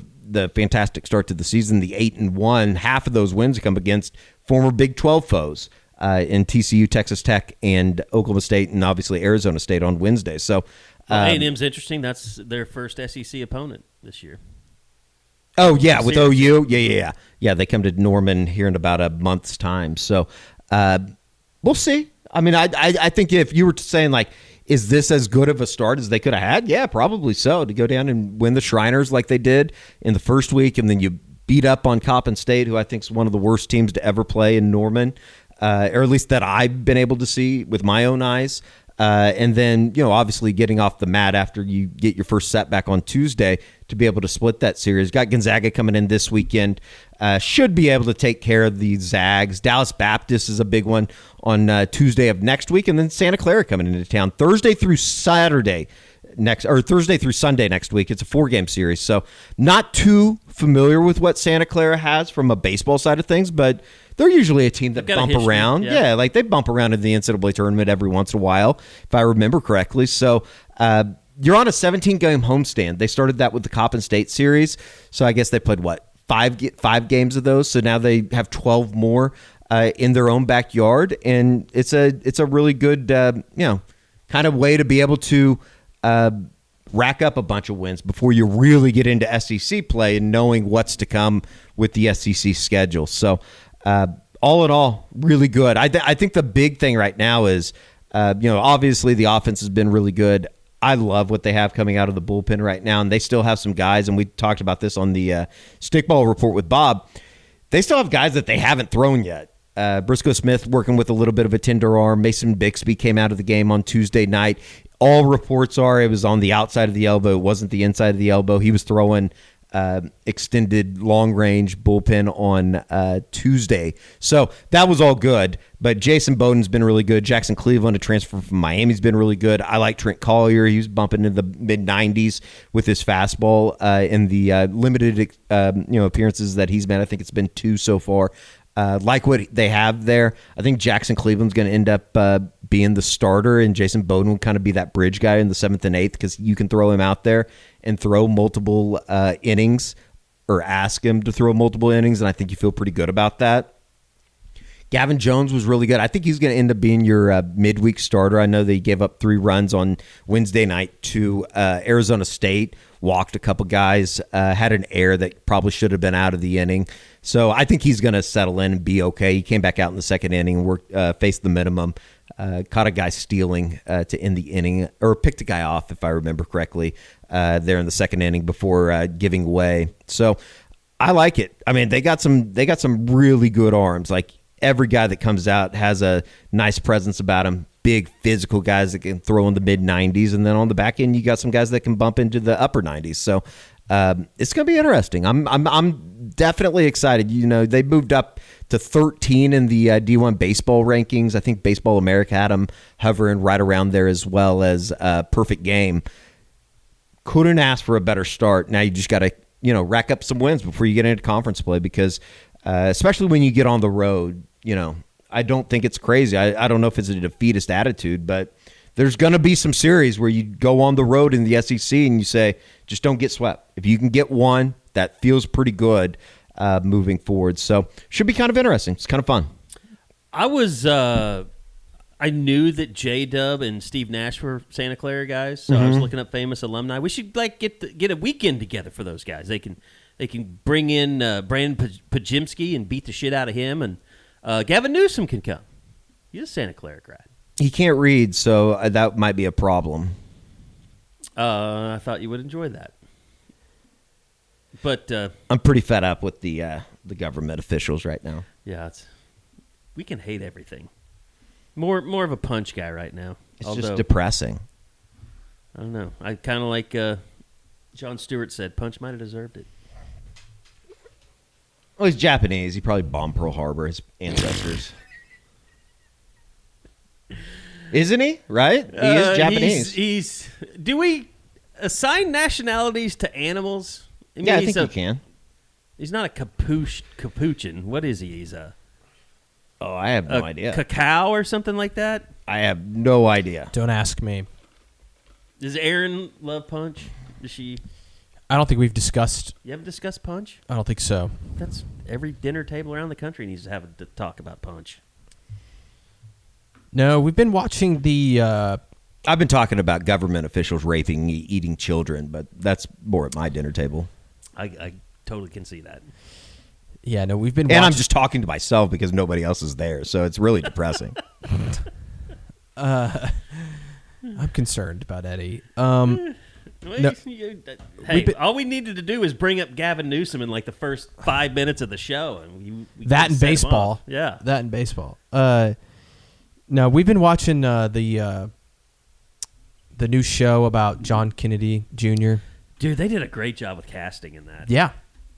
fantastic start to the season, the 8-1, half of those wins come against former Big 12 foes in TCU, Texas Tech, and Oklahoma State, and obviously Arizona State on Wednesday. So A&M's interesting. That's their first SEC opponent this year. Oh, yeah, with OU. Yeah, they come to Norman here in about a month's time. So we'll see. I mean, I think if you were saying, is this as good of a start as they could have had? Yeah, probably so. To go down and win the Shriners like they did in the first week, and then you beat up on Coppin State, who I think is one of the worst teams to ever play in Norman, or at least that I've been able to see with my own eyes. And then, obviously getting off the mat after you get your first setback on Tuesday to be able to split that series. Got Gonzaga coming in this weekend. Should be able to take care of the Zags. Dallas Baptist is a big one on Tuesday of next week. And then Santa Clara coming into town Thursday through Sunday next week. It's a 4-game series. So not too familiar with what Santa Clara has from a baseball side of things, but they're usually a team that bump around. Yeah, they bump around in the NCAA tournament every once in a while, if I remember correctly. So, you're on a 17-game homestand. They started that with the Coppin State series, so I guess they played, five games of those, so now they have 12 more in their own backyard, and it's a really good kind of way to be able to rack up a bunch of wins before you really get into SEC play and knowing what's to come with the SEC schedule. So all in all, really good. I think the big thing right now is, obviously the offense has been really good. I love what they have coming out of the bullpen right now, and they still have some guys, and we talked about this on the Stickball Report with Bob. They still have guys that they haven't thrown yet. Briscoe Smith working with a little bit of a tender arm. Mason Bixby came out of the game on Tuesday night. All reports are it was on the outside of the elbow. It wasn't the inside of the elbow. He was throwing extended long-range bullpen on Tuesday. So that was all good. But Jason Bowden's been really good. Jackson Cleveland, a transfer from Miami, has been really good. I like Trent Collier. He was bumping into the mid-90s with his fastball in the limited appearances that he's been. I think it's been 2 so far. Like what they have there. I think Jackson Cleveland's going to end up being the starter, and Jason Bowden will kind of be that bridge guy in the 7th and 8th because you can throw him out there and throw multiple innings or ask him to throw multiple innings, and I think you feel pretty good about that. Gavin Jones was really good. I think he's going to end up being your midweek starter. I know they gave up 3 runs on Wednesday night to Arizona State, walked a couple guys, had an error that probably should have been out of the inning. So I think he's going to settle in and be okay. He came back out in the 2nd inning and worked, faced the minimum, caught a guy stealing to end the inning, or picked a guy off, if I remember correctly, there in the 2nd inning before giving away. So I like it. I mean, they got some really good arms. Like, every guy that comes out has a nice presence about him. Big physical guys that can throw in the mid-90s, and then on the back end, you got some guys that can bump into the upper 90s. So it's going to be interesting. I'm definitely excited. They moved up to 13 in the D1 baseball rankings. I think Baseball America had them hovering right around there, as well as Perfect Game. Couldn't ask for a better start. Now you just got to rack up some wins before you get into conference play, because especially when you get on the road, I don't think it's crazy. I don't know if it's a defeatist attitude, but there's going to be some series where you go on the road in the SEC and you say, just don't get swept. If you can get one, that feels pretty good moving forward. So should be kind of interesting. It's kind of fun. I knew that J-Dub and Steve Nash were Santa Clara guys, so I was looking up famous alumni. We should get a weekend together for those guys. They can bring in Brandon Pajimski and beat the shit out of him, and Gavin Newsom can come. He's a Santa Clara grad. He can't read, so that might be a problem. I thought you would enjoy that. But I'm pretty fed up with the government officials right now. Yeah, we can hate everything. More of a punch guy right now. It's just depressing. I don't know. I kind of like Jon Stewart said, Punch might have deserved it. Well, he's Japanese. He probably bombed Pearl Harbor, his ancestors. Isn't he? Right? He is Japanese. Do we assign nationalities to animals? I think you can. He's not a capuchin. What is he? He's I have no idea. Cacao or something like that? I have no idea. Don't ask me. Does Erin love Punch? Does she? I don't think we've discussed. You haven't discussed Punch? I don't think so. That's every dinner table around the country needs to have a talk about Punch. No, we've been watching the. I've been talking about government officials raping, eating children, but that's more at my dinner table. I totally can see that. Yeah, no, we've been. And I'm just talking to myself because nobody else is there, so it's really depressing. I'm concerned about Eddie. No. Hey, all we needed to do is bring up Gavin Newsom in like the first 5 minutes of the show, and we that and baseball. Yeah, that and baseball. No, we've been watching the new show about John Kennedy Jr. Dude, they did a great job with casting in that. Yeah,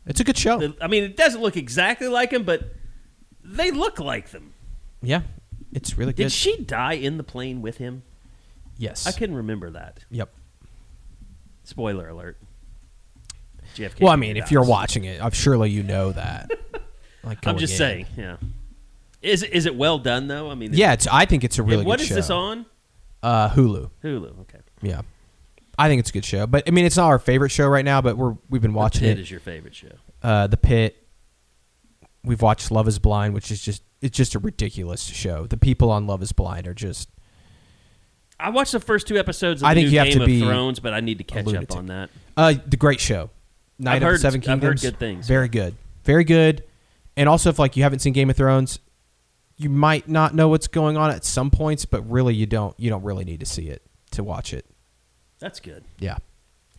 it's a good show. I mean, it doesn't look exactly like him, but they look like them. Yeah, it's really good. Did she die in the plane with him? Yes, I couldn't remember that. Yep. Spoiler alert. JFK well, I mean, if you're watching it, surely you know that. Like, I'm just saying, yeah. Is it well done though? I mean, yeah, I think it's a really good show. What is this on? Hulu. Hulu, okay. Yeah, I think it's a good show. But, I mean, it's not our favorite show right now, but we've been watching it. The Pit is your favorite show. The Pit. We've watched Love is Blind, which is just a ridiculous show. The people on Love is Blind are just... I watched the first 2 episodes of I the think new you have Game to of be Thrones, but I need to catch lunatic. up on that. The great show. Night of the Seven Kingdoms. I've heard good things. Very good. Very good. And also, if you haven't seen Game of Thrones, you might not know what's going on at some points, but really you don't really need to see it to watch it. That's good. Yeah.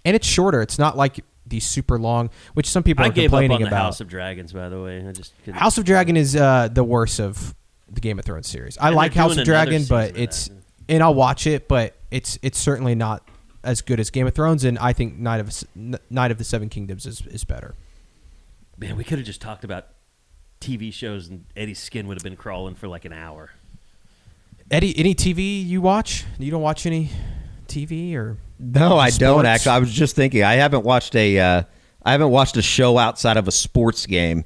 And it's shorter. It's not like these super long, which some people are gave up complaining on the about. House of Dragons, by the way. I just couldn't. House of Dragon is the worst of the Game of Thrones series. I And like they're House doing of Dragon, another but season of it's that. and I'll watch it, but it's certainly not as good as Game of Thrones, and I think Night of the Seven Kingdoms is better. Man, we could have just talked about TV shows, and Eddie's skin would have been crawling for like an hour. Eddie, any TV you watch? You don't watch any TV or? No, I don't sports? actually. I was just thinking. I haven't watched a show outside of a sports game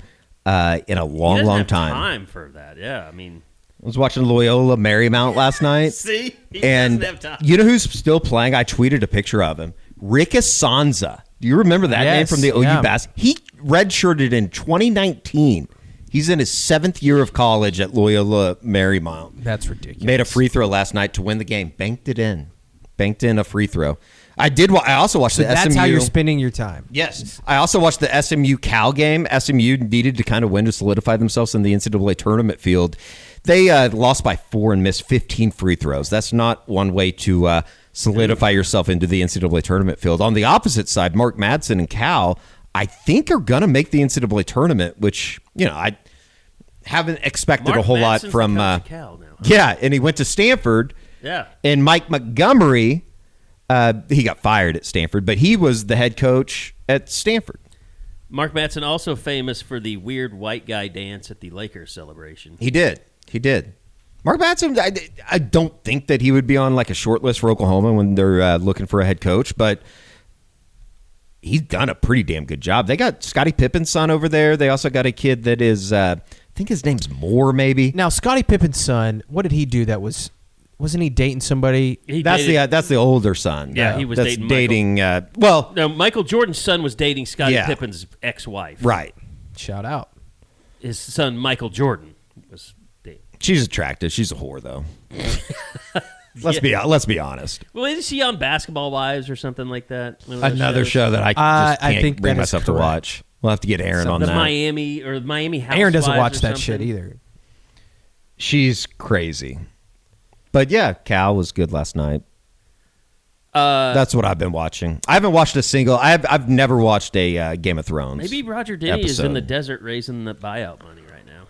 in a He long, doesn't long have time. for that. Yeah, I mean, I was watching Loyola Marymount last night. see, he And doesn't have time. you know who's still playing? I tweeted a picture of him. Rick Asanza. Do you remember that name Yes, from the OU yeah. Bass? He redshirted in 2019. He's in his 7th year of college at Loyola Marymount. That's ridiculous. Made a free throw last night to win the game. Banked in a free throw. I also watched So the that's SMU. how you're spending your time. Yes. I also watched the SMU Cal game. SMU needed to kind of win to solidify themselves in the NCAA tournament field. They lost by 4 and missed 15 free throws. That's not one way to solidify yourself into the NCAA tournament field. On the opposite side, Mark Madsen and Cal, I think, are going to make the NCAA tournament, which, I haven't expected Mark a whole lot Madson's from. the coach of Cal now. Yeah, and he went to Stanford. Yeah. And Mike Montgomery, he got fired at Stanford, but he was the head coach at Stanford. Mark Madsen also famous for the weird white guy dance at the Lakers celebration. He did. Mark Madsen, I don't think that he would be on like a short list for Oklahoma when they're looking for a head coach, but he's done a pretty damn good job. They got Scottie Pippen's son over there. They also got a kid that is, I think his name's Moore, maybe. Now, Scottie Pippen's son, what did he do that wasn't he dating somebody? That's the older son. Yeah, he was that's dating Michael. No, Michael Jordan's son was dating Scottie Yeah. Pippen's ex-wife. Right. Shout out. His son, Michael Jordan, was dating. She's attractive. She's a whore, though. Let's be honest. Well, isn't she on Basketball Wives or something like that? One of those Another shows? show that I just I can't think bring that is myself to correct. watch. We'll have to get Aaron on The that. Miami Housewives. Aaron doesn't or watch that something. shit either. She's crazy. But yeah, Cal was good last night. That's what I've been watching. I haven't watched a single. I've never watched a Game of Thrones. Maybe Roger Denny is in episode. the desert raising the buyout money right now.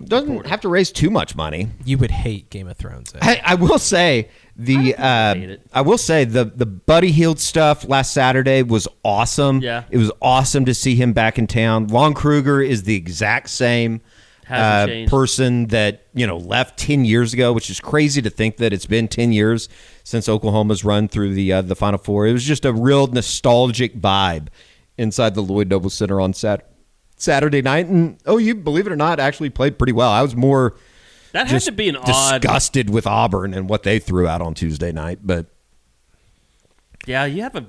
Doesn't have to raise too much money. You would hate Game of Thrones. I will say hate it. the Buddy Hield stuff last Saturday was awesome. Yeah. It was awesome to see him back in town. Lon Kruger is the exact same Hasn't changed. person that left 10 years ago, which is crazy to think that it's been 10 years since Oklahoma's run through the Final Four. It was just a real nostalgic vibe inside the Lloyd Noble Center on Saturday night, and you believe it or not, actually played pretty well. I was more That had just to be an odd. disgusted with Auburn and what they threw out on Tuesday night, but Yeah, you have a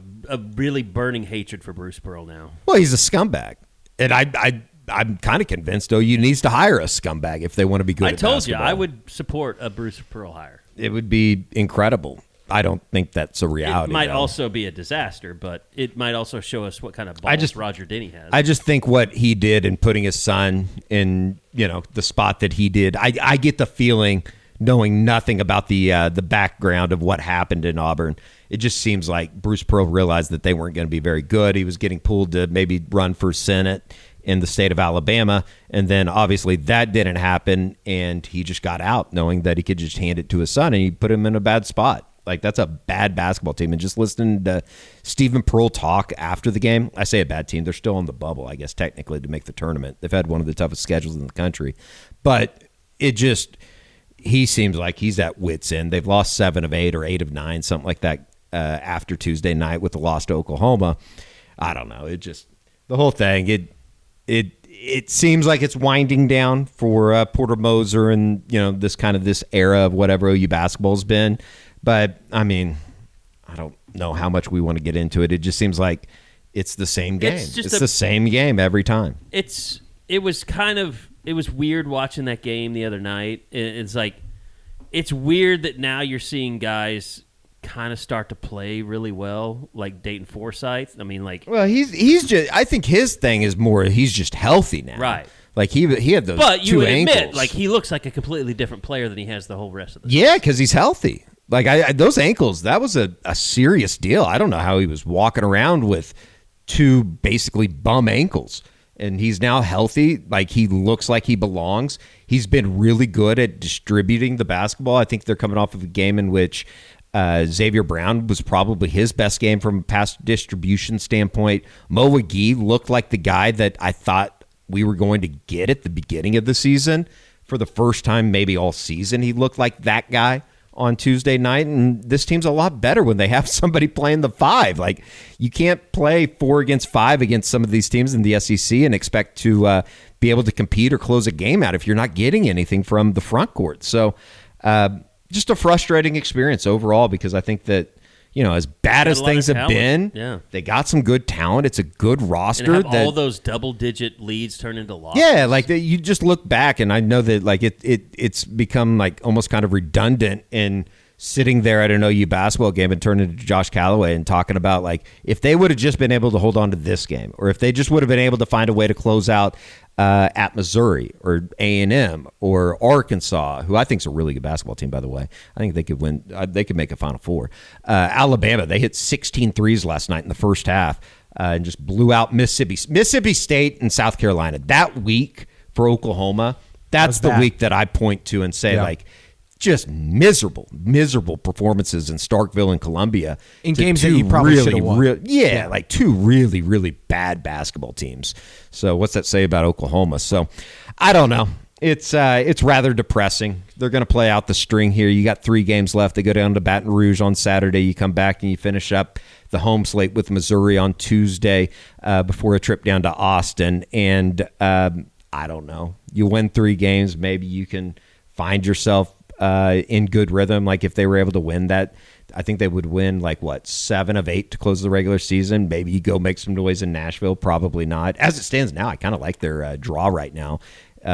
really burning hatred for Bruce Pearl now. well, he's a scumbag, and I'm kind of convinced OU needs to hire a scumbag if they want to be good. I at told you basketball. I would support a Bruce Pearl hire. It would be incredible. I don't think that's a reality. It might though. also be a disaster, but it might also show us what kind of balls Roger Denny has. I just think what he did in putting his son in, the spot that he did. I get the feeling, knowing nothing about the background of what happened in Auburn, it just seems like Bruce Pearl realized that they weren't going to be very good. He was getting pulled to maybe run for Senate in the state of Alabama, and then obviously that didn't happen, and he just got out knowing that he could just hand it to his son, and he put him in a bad spot. Like, that's a bad basketball team. And just listening to Stephen Pearl talk after the game, I say a bad team. They're still on the bubble, I guess, technically, to make the tournament. They've had one of the toughest schedules in the country. But he seems like he's at wit's end. They've lost 7 of 8 or 8 of 9, something like that, after Tuesday night with the loss to Oklahoma. I don't know. The whole thing, it seems like it's winding down for Porter Moser and, this era of whatever OU basketball's been. But I mean, I know how much we want to get into it. It just seems like it's the same game. It's the same game every time. It was weird watching that game the other night. It's like, it's weird that now you're seeing guys kind of start to play really well, like Dayton Forsythe. I mean, like, well, he's just. I think his thing is more. He's just healthy now, right? Like he had those. But you two would ankles. admit, like, he looks like a completely different player than he has the whole rest of the Yeah, because he's healthy. Like those ankles, that was a serious deal. I don't know how he was walking around with two basically bum ankles. And he's now healthy. Like, he looks like he belongs. He's been really good at distributing the basketball. I think they're coming off of a game in which Xavier Brown was probably his best game from a pass distribution standpoint. Mo McGee looked like the guy that I thought we were going to get at the beginning of the season. For the first time, maybe all season, he looked like that guy on Tuesday night, and this team's a lot better when they have somebody playing the 5. Like, you can't play 4 against 5 against some of these teams in the SEC and expect to be able to compete or close a game out if you're not getting anything from the front court. So just a frustrating experience overall, because I think that, you know, as bad as things have been, they got some good talent. It's a good roster. And have all those double-digit leads turn into losses. Yeah, like you just look back, and I know that like it's become like almost kind of redundant in sitting there at an OU basketball game and turning to Josh Callaway and talking about, like, if they would have just been able to hold on to this game, or if they just would have been able to find a way to close out at Missouri or A&M or Arkansas, who I think is a really good basketball team, by the way. I think they could win. They could make a Final Four. Alabama, they hit 16 threes last night in the first half and just blew out Mississippi State and South Carolina. That week for Oklahoma, that's the week that I point to and say, like, just miserable performances in Starkville and Columbia. In games that you probably should have won. Like two really, really bad basketball teams. So what's that say about Oklahoma? So I don't know. It's rather depressing. They're going to play out the string here. You got 3 games left. They go down to Baton Rouge on Saturday. You come back and you finish up the home slate with Missouri on Tuesday before a trip down to Austin. And I don't know. You win 3 games. Maybe you can find yourself in good rhythm. Like, if they were able to win that, I think they would win 7 of 8 to close the regular season. Maybe you go make some noise in Nashville. Probably not. As it stands now, I kind of like their draw right now.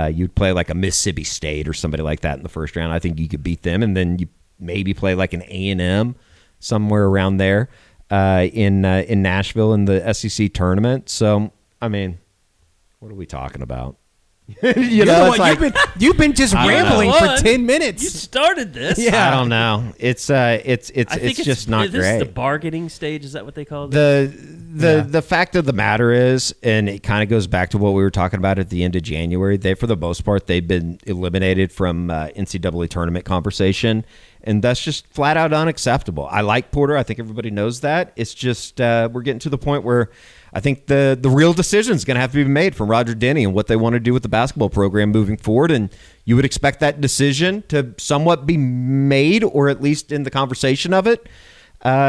You'd play like a Mississippi State or somebody like that in the first round. I think you could beat them, and then you maybe play like an A&M somewhere around there in Nashville in the SEC tournament. So, I mean, what are we talking about? You've been just rambling for 10 minutes. You started this. Yeah, I don't know. It's just not great. This is the bargaining stage. Is that what they call it? The fact of the matter is, and it kind of goes back to what we were talking about at the end of January. For the most part, they've been eliminated from NCAA tournament conversation, and that's just flat out unacceptable. I like Porter. I think everybody knows that. It's just we're getting to the point where I think the real decision is going to have to be made from Roger Denny and what they want to do with the basketball program moving forward. And you would expect that decision to somewhat be made, or at least in the conversation of it,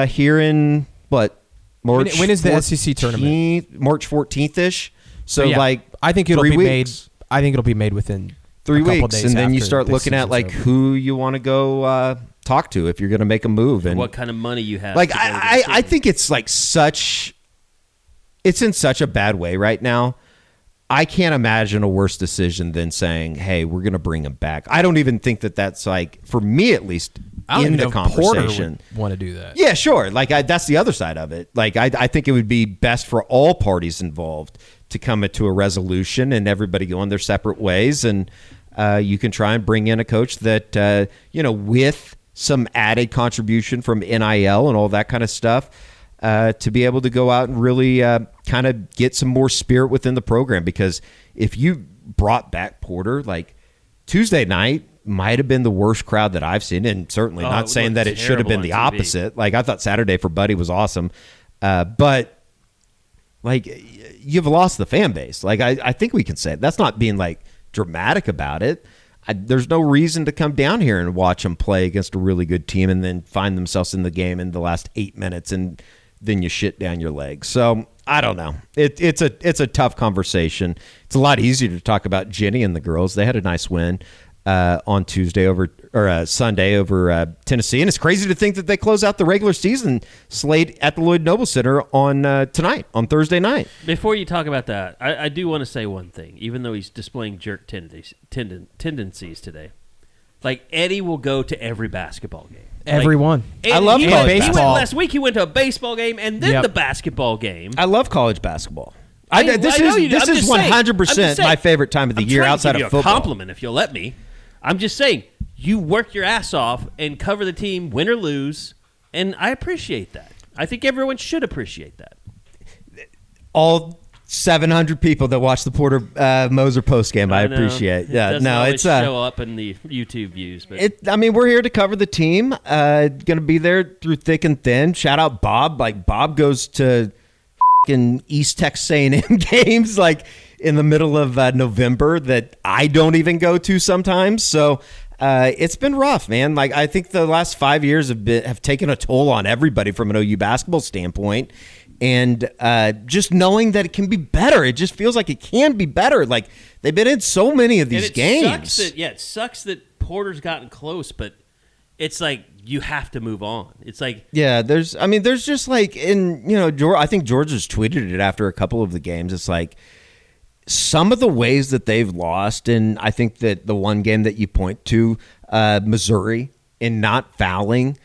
here in what, March? When is the SEC tournament? March 14th-ish. So I think it'll be made. I think it'll be made within 3 a couple weeks, days, and then you start looking at who you want to go talk to if you're going to make a move, and what kind of money you have. I think it's it's in such a bad way right now. I can't imagine a worse decision than saying, hey, we're going to bring him back. I don't even think that's for me at least, in the conversation. Want to do that? Yeah, sure. That's the other side of it. I think it would be best for all parties involved to come to a resolution and everybody going their separate ways. And you can try and bring in a coach that, with some added contribution from NIL and all that kind of stuff, to be able to go out and really kind of get some more spirit within the program. Because if you brought back Porter, Tuesday night might have been the worst crowd that I've seen, and certainly not saying that it should have been the opposite. I thought Saturday for Buddy was awesome, but you've lost the fan base. I think we can say it. That's not being dramatic about it. There's no reason to come down here and watch them play against a really good team and then find themselves in the game in the last 8 minutes and then you shit down your legs. So I don't know. It's a tough conversation. It's a lot easier to talk about Jenny and the girls. They had a nice win on Sunday over Tennessee, and it's crazy to think that they close out the regular season slate at the Lloyd Noble Center on tonight, on Thursday night. Before you talk about that, I do want to say one thing. Even though he's displaying jerk tendencies today, like Eddie will go to every basketball game. Everyone. I love college baseball. baseball. Last week he went to a baseball game and then the basketball game. I love college basketball. This know you do. is I'm just saying. 100% my favorite time of the year outside of football. I'm trying to give you a compliment if you'll let me. I'm just saying, you work your ass off and cover the team, win or lose, and I appreciate that. I think everyone should appreciate that. All 700 people that watch the Porter Moser postgame, I appreciate. Yeah, it doesn't always show up in the YouTube views. But we're here to cover the team. Going to be there through thick and thin. Shout out Bob. Like Bob goes to East Texas A&M games like in the middle of November that I don't even go to sometimes. So it's been rough, man. Like I think the last 5 years have taken a toll on everybody from an OU basketball standpoint. And just knowing that it can be better, it just feels like it can be better. Like they've been in so many of these games. It sucks that Porter's gotten close, but it's like you have to move on. It's like there's just like I think George has tweeted it after a couple of the games. It's like some of the ways that they've lost, and I think that the one game that you point to, Missouri, in not fouling.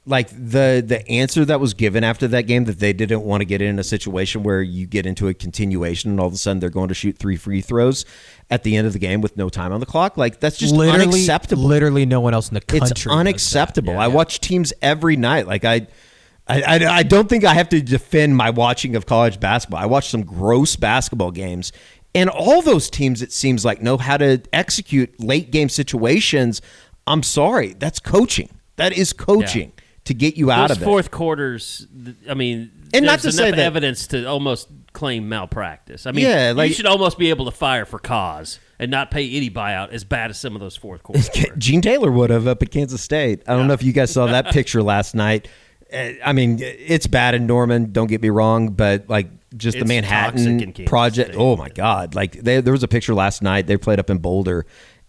Like the answer that was given after that game, that they didn't want to get in a situation where you get into a continuation and all of a sudden they're going to shoot 3 free throws at the end of the game with no time on the clock. Like that's just unacceptable. Literally no one else in the country. It's unacceptable. I watch teams every night. Like I don't think I have to defend my watching of college basketball. I watch some gross basketball games, and all those teams, it seems like, know how to execute late game situations. I'm sorry, that's coaching. That is coaching. Yeah. To get you out of it. Fourth quarters, I mean, and there's not to say enough that, evidence to almost claim malpractice. I mean, you should almost be able to fire for cause and not pay any buyout as bad as some of those fourth quarters. Gene Taylor would have up at Kansas State. I don't know if you guys saw that picture last night. I mean, it's bad in Norman, don't get me wrong, but like just the Manhattan Project. State. Oh my God. Like there was a picture last night. They played up in Boulder,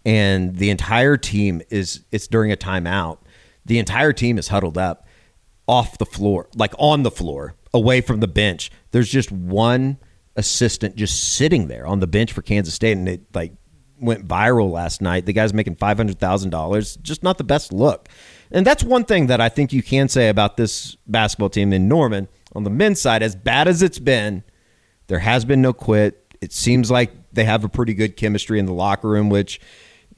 and the entire team it's during a timeout. The entire team is huddled up off the floor, like on the floor, away from the bench. There's just one assistant just sitting there on the bench for Kansas State, and it like went viral last night. The guy's making $500,000. Just not the best look. And that's one thing that I think you can say about this basketball team in Norman. On the men's side, as bad as it's been, there has been no quit. It seems like they have a pretty good chemistry in the locker room, which –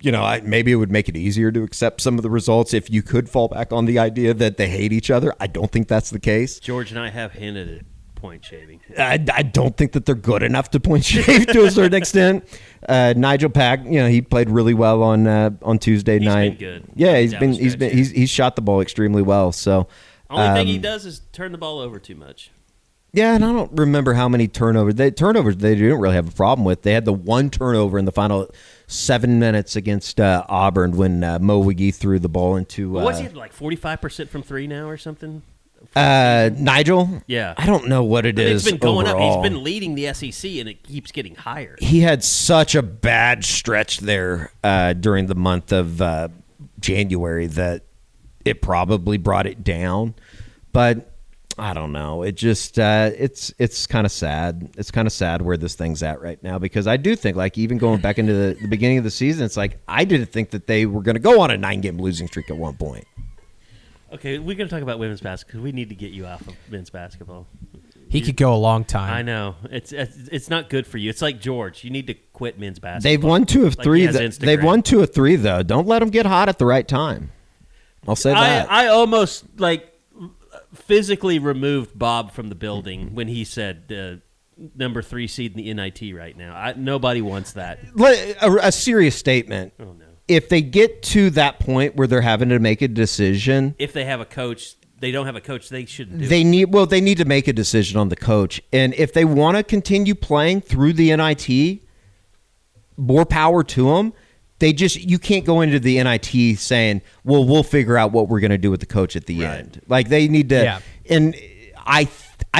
maybe it would make it easier to accept some of the results if you could fall back on the idea that they hate each other. I don't think that's the case. George and I have hinted at point shaving. I don't think that they're good enough to point shave to a certain extent. Nigel Pack, he played really well on Tuesday night. He's been good. Yeah, he's shot the ball extremely well. So only thing he does is turn the ball over too much. Yeah, and I don't remember how many turnovers they didn't really have a problem with. They had the one turnover in the final 7 minutes against Auburn when Mo Wiggy threw the ball into. Was he like 45% from three now or something? Nigel? Yeah. I don't know what it is. It's been going overall. up. He's been leading the SEC, and it keeps getting higher. He had such a bad stretch there during the month of January that it probably brought it down. But I don't know. It just it's kind of sad. It's kind of sad where this thing's at right now, because I do think, like, even going back into the beginning of the season, it's like I didn't think that they were going to go on a 9-game losing streak at one point. Okay, we're going to talk about women's basketball because we need to get you off of men's basketball. He could go a long time. I know. It's not good for you. It's like George. You need to quit men's basketball. They've won 2 of 3. They've won 2 of 3, though. Don't let them get hot at the right time. I'll say that. I almost, physically removed Bob from the building when he said number 3 seed in the NIT right now. Nobody wants that. A serious statement. Oh, no. If they get to that point where they're having to make a decision. If they have a coach, they don't have a coach, they shouldn't do it. They need to make a decision on the coach. And if they want to continue playing through the NIT, more power to them. You can't go into the NIT saying, well, we'll figure out what we're going to do with the coach at the end. Like, they need to. Yeah. And I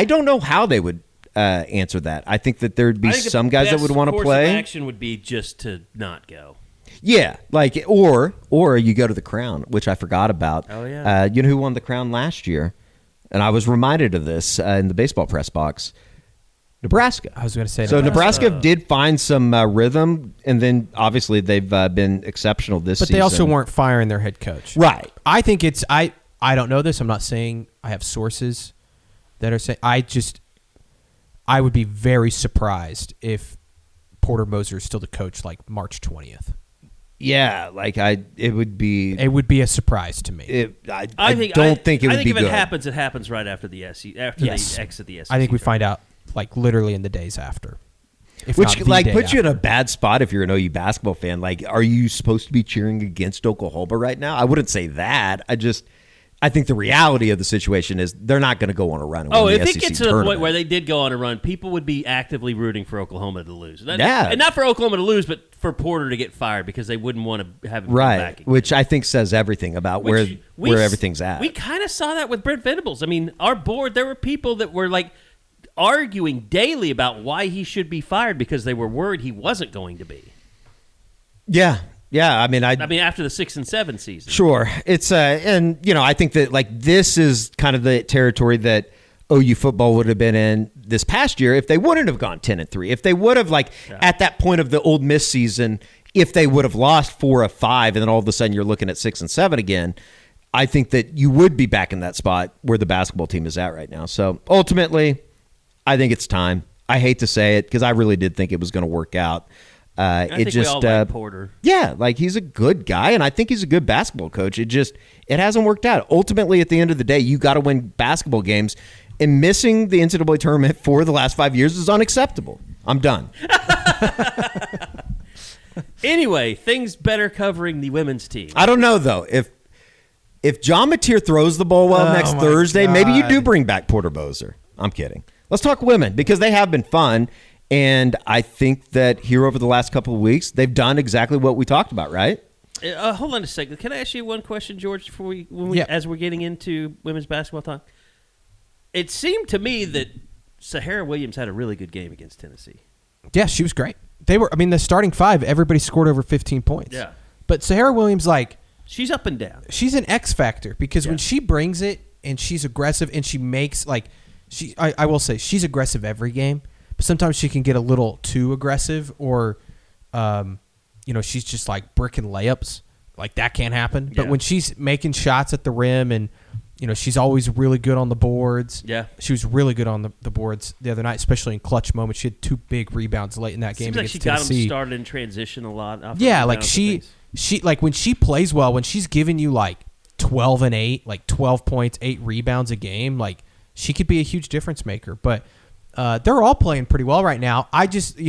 don't know how they would answer that. I think that there'd be some guys that would want to play. The action would be just to not go. Yeah, like or you go to the Crown, which I forgot about. Oh, yeah. You know who won the Crown last year? And I was reminded of this in the baseball press box. Nebraska. I was going to say so. Nebraska did find some rhythm, and then obviously they've been exceptional this season. But they also weren't firing their head coach. Right. I think it's I don't know this. I'm not saying I have sources that are saying. I would be very surprised if Porter Moser is still the coach like March 20th. Yeah, like it would be. It would be a surprise to me. I don't think it would be if good. it happens, it happens right after the SEC. After they exit the SEC. I think we find out like literally in the days after. Which like puts you in a bad spot if you're an OU basketball fan. Like, are you supposed to be cheering against Oklahoma right now? I wouldn't say that. I think the reality of the situation is they're not going to go on a run. And win if the it SEC gets to the tournament. point where they did go on a run, people would be actively rooting for Oklahoma to lose. Yeah. And not for Oklahoma to lose, but for Porter to get fired because they wouldn't want to have him come back again. Which I think says everything about where everything's at. We kind of saw that with Brent Venables. I mean, our board, there were people that were like arguing daily about why he should be fired because they were worried he wasn't going to be. Yeah. Yeah, I mean, after the 6 and 7 season, sure. It's and I think that like this is kind of the territory that OU football would have been in this past year if they wouldn't have gone 10-3. If they would have at that point of the Ole Miss season, if they would have lost 4 of 5, and then all of a sudden you're looking at 6 and 7 again, I think that you would be back in that spot where the basketball team is at right now. So ultimately, I think it's time. I hate to say it because I really did think it was going to work out. I think we all like Porter. Yeah, like he's a good guy, and I think he's a good basketball coach. It hasn't worked out. Ultimately, at the end of the day, you got to win basketball games, and missing the NCAA tournament for the last 5 years is unacceptable. I'm done. Anyway, things better covering the women's team. I don't know though if John Mateer throws the ball well next Thursday, maybe you do bring back Porter Moser. I'm kidding. Let's talk women because they have been fun. And I think that here over the last couple of weeks, they've done exactly what we talked about, right? Hold on a second. Can I ask you one question, George, before as we're getting into women's basketball talk? It seemed to me that Sahara Williams had a really good game against Tennessee. Yeah, she was great. The starting 5, everybody scored over 15 points. Yeah. But Sahara Williams, she's up and down. She's an X factor because when she brings it and she's aggressive and she makes, I will say, she's aggressive every game. But sometimes she can get a little too aggressive or, she's just like bricking layups. Like that can't happen. But when she's making shots at the rim and, she's always really good on the boards. Yeah. She was really good on the boards the other night, especially in clutch moments. She had 2 big rebounds late in that game against Tennessee. Seems like she got them started in transition a lot. Yeah, like she when she plays well, when she's giving you 12 and 8, 12 points, 8 rebounds a game, she could be a huge difference maker. But they're all playing pretty well right now. I just,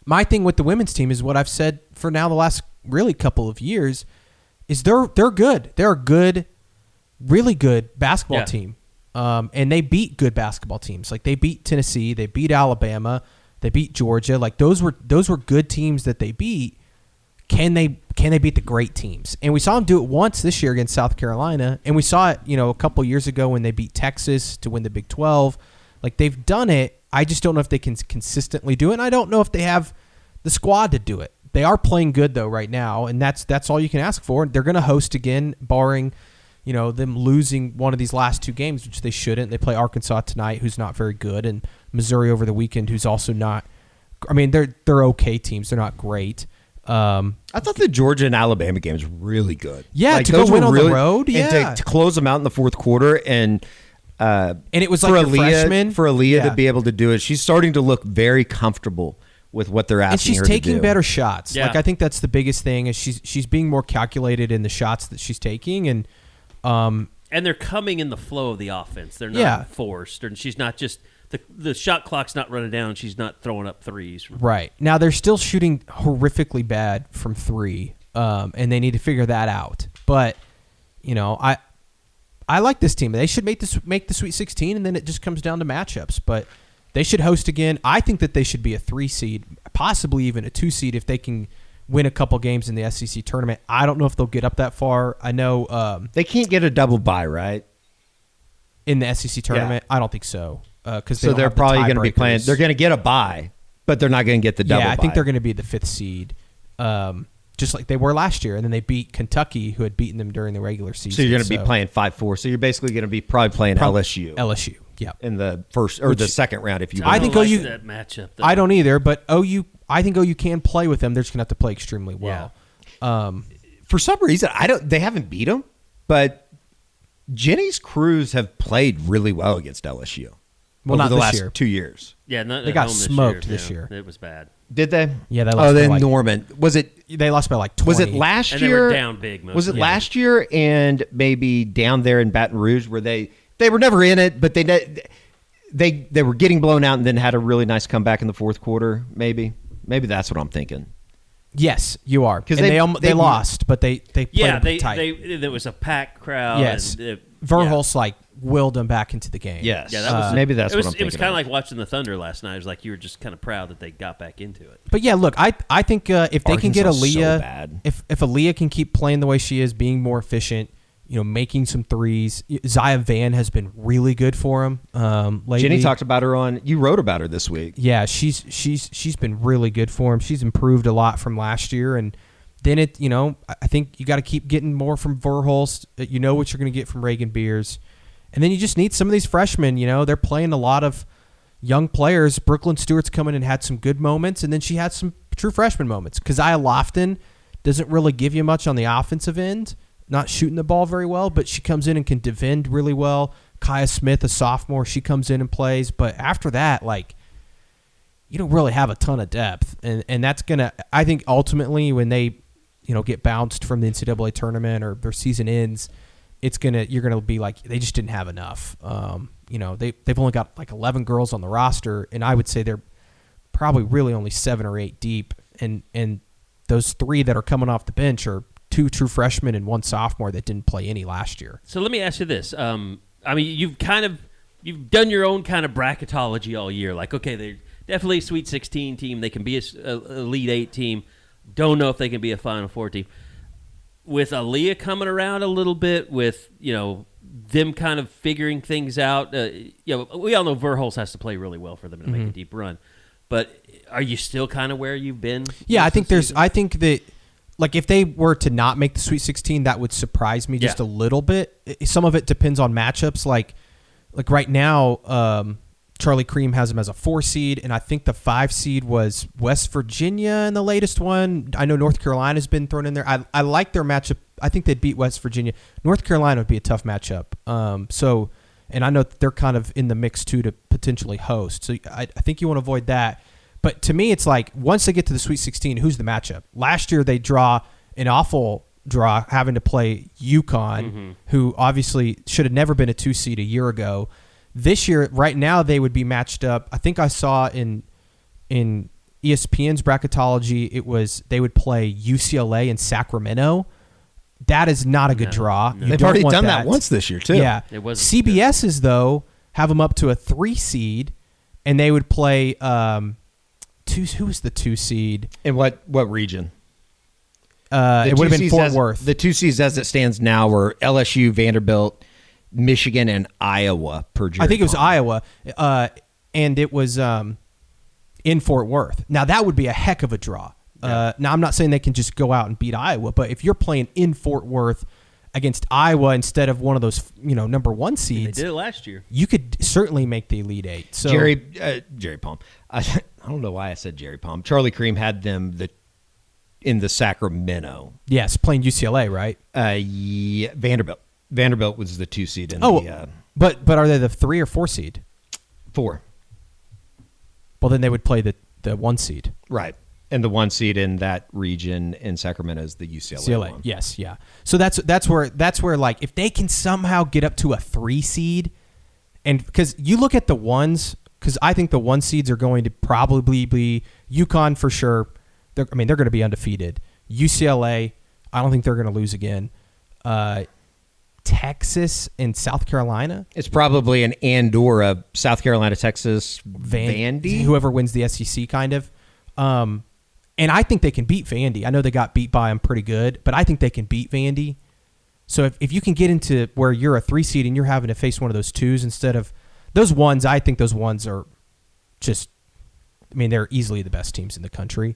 my thing with the women's team is what I've said for now the last really couple of years is they're good. They're a good, really good basketball team. And they beat good basketball teams. Like they beat Tennessee, they beat Alabama, they beat Georgia. Like those were good teams that they beat. Can they beat the great teams? And we saw them do it once this year against South Carolina, and we saw it, a couple years ago when they beat Texas to win the Big 12. Like they've done it. I just don't know if they can consistently do it. And I don't know if they have the squad to do it. They are playing good though right now, and that's all you can ask for. They're going to host again, barring them losing one of these last 2 games, which they shouldn't. They play Arkansas tonight, who's not very good, and Missouri over the weekend, who's also not. I mean, they're okay teams. They're not great. I thought the Georgia and Alabama game was really good. Yeah, to go win on the road. Yeah, and to close them out in the fourth quarter and it was like a freshman for Aaliyah to be able to do it. She's starting to look very comfortable with what they're asking her to do. And she's taking better shots. Yeah. Like I think that's the biggest thing is she's being more calculated in the shots that she's taking, and they're coming in the flow of the offense. They're not forced, and she's not just the shot clock's not running down. And she's not throwing up threes. Right now, they're still shooting horrifically bad from 3, and they need to figure that out. But I like this team. They should make the Sweet 16, and then it just comes down to matchups. But they should host again. I think that they should be a 3 seed, possibly even a 2 seed if they can win a couple games in the SEC tournament. I don't know if they'll get up that far. I know they can't get a double bye, right? In the SEC tournament, I don't think so. Because they're probably going to be playing. They're going to get a bye, but they're not going to get the double. Yeah, I think bye. they're going to be the 5th seed. just like they were last year. And then they beat Kentucky, who had beaten them during the regular season. So you're going to be playing 5-4. So you're basically going to be probably playing LSU. LSU, yeah. In the first or the second round, if you will. I think like OU that matchup. I don't either, but I think OU can play with them. They're just going to have to play extremely well. For some reason, they haven't beat them, but Jenny's crews have played really well against LSU. Well, not over the this last year. 2 years. Yeah, They got smoked this year. It was bad. Did they? Yeah, they lost. then by Norman. They lost by like 20. Was it last And year? they were down big most Was of it the last year and maybe down there in Baton Rouge where they were never in it, but they were getting blown out and then had a really nice comeback in the fourth quarter? Maybe that's what I'm thinking. Yes, you are. Because they they lost, but they played tight. there was a packed crowd. Yes. And Verhulst willed them back into the game. Yes. Yeah, that was maybe that's what I'm thinking. It was kind of like watching the Thunder last night. It was like you were just kind of proud that they got back into it. But yeah, look, I think if they can get Arkansas is so Aaliyah, bad. if Aaliyah can keep playing the way she is, being more efficient, making some threes. Zaya Van has been really good for him lately. Jenny talked about her you wrote about her this week. Yeah, she's been really good for him. She's improved a lot from last year, and then I think you got to keep getting more from Verhulst. You know what you're going to get from Reagan Beers. And then you just need some of these freshmen. They're playing a lot of young players. Brooklyn Stewart's come in and had some good moments, and then she had some true freshman moments. Keziah Lofton doesn't really give you much on the offensive end, not shooting the ball very well, but she comes in and can defend really well. Kaya Smith, a sophomore, she comes in and plays. But after that, you don't really have a ton of depth. And that's going to – I think ultimately when they, get bounced from the NCAA tournament or their season ends – you're gonna be like they just didn't have enough. They've only got 11 girls on the roster, and I would say they're probably really only 7 or 8 deep. And those 3 that are coming off the bench are 2 true freshmen and 1 sophomore that didn't play any last year. So let me ask you this: you've done your own kind of bracketology all year. Okay, they're definitely a Sweet 16 team. They can be a Elite 8 team. Don't know if they can be a Final Four team. With Aaliyah coming around a little bit, with them kind of figuring things out, we all know Verhulst has to play really well for them to make a deep run. But are you still kind of where you've been? Yeah, I think that if they were to not make the Sweet 16, that would surprise me just a little bit. Some of it depends on matchups. Like right now, Charlie Cream has them as a 4 seed, and I think the 5 seed was West Virginia in the latest one. I know North Carolina's been thrown in there. I like their matchup. I think they'd beat West Virginia. North Carolina would be a tough matchup. And I know they're kind of in the mix too to potentially host. So I think you want to avoid that. But to me, it's once they get to the Sweet 16, who's the matchup? Last year they draw an awful draw having to play UConn, who obviously should have never been a 2 seed a year ago. This year, right now, they would be matched up. I think I saw in ESPN's bracketology, they would play UCLA and Sacramento. That is not a good draw. They've already done that once this year, too. Yeah. CBS's, though, have them up to a 3 seed, and they would play who was the 2 seed? In what region? It would have been Fort Worth. The 2 seeds as it stands now were LSU, Vanderbilt, Michigan, and Iowa per Jerry I think it was Palm. Iowa, and it was in Fort Worth. Now, that would be a heck of a draw. Now, I'm not saying they can just go out and beat Iowa, but if you're playing in Fort Worth against Iowa instead of one of those number 1 seeds, they did it last year. You could certainly make the Elite 8. So Jerry Palm. I don't know why I said Jerry Palm. Charlie Cream had them in the Sacramento. Yes, playing UCLA, right? Yeah, Vanderbilt. Vanderbilt was the 2 seed in but are they the 3 or 4 seed? 4. Well, then they would play the 1 seed. Right. And the 1 seed in that region in Sacramento is the UCLA one. Yes, yeah. So that's where if they can somehow get up to a 3 seed, and because you look at the ones, because I think the 1 seeds are going to probably be UConn for sure. They're going to be undefeated. UCLA, I don't think they're going to lose again. Texas and South Carolina. It's probably an Andorra, South Carolina, Texas, Vandy. Whoever wins the SEC, kind of. And I think they can beat Vandy. I know they got beat by them pretty good, but I think they can beat Vandy. So if you can get into where you're a 3 seed and you're having to face one of those 2s instead of those 1s, I think those 1s are just, they're easily the best teams in the country.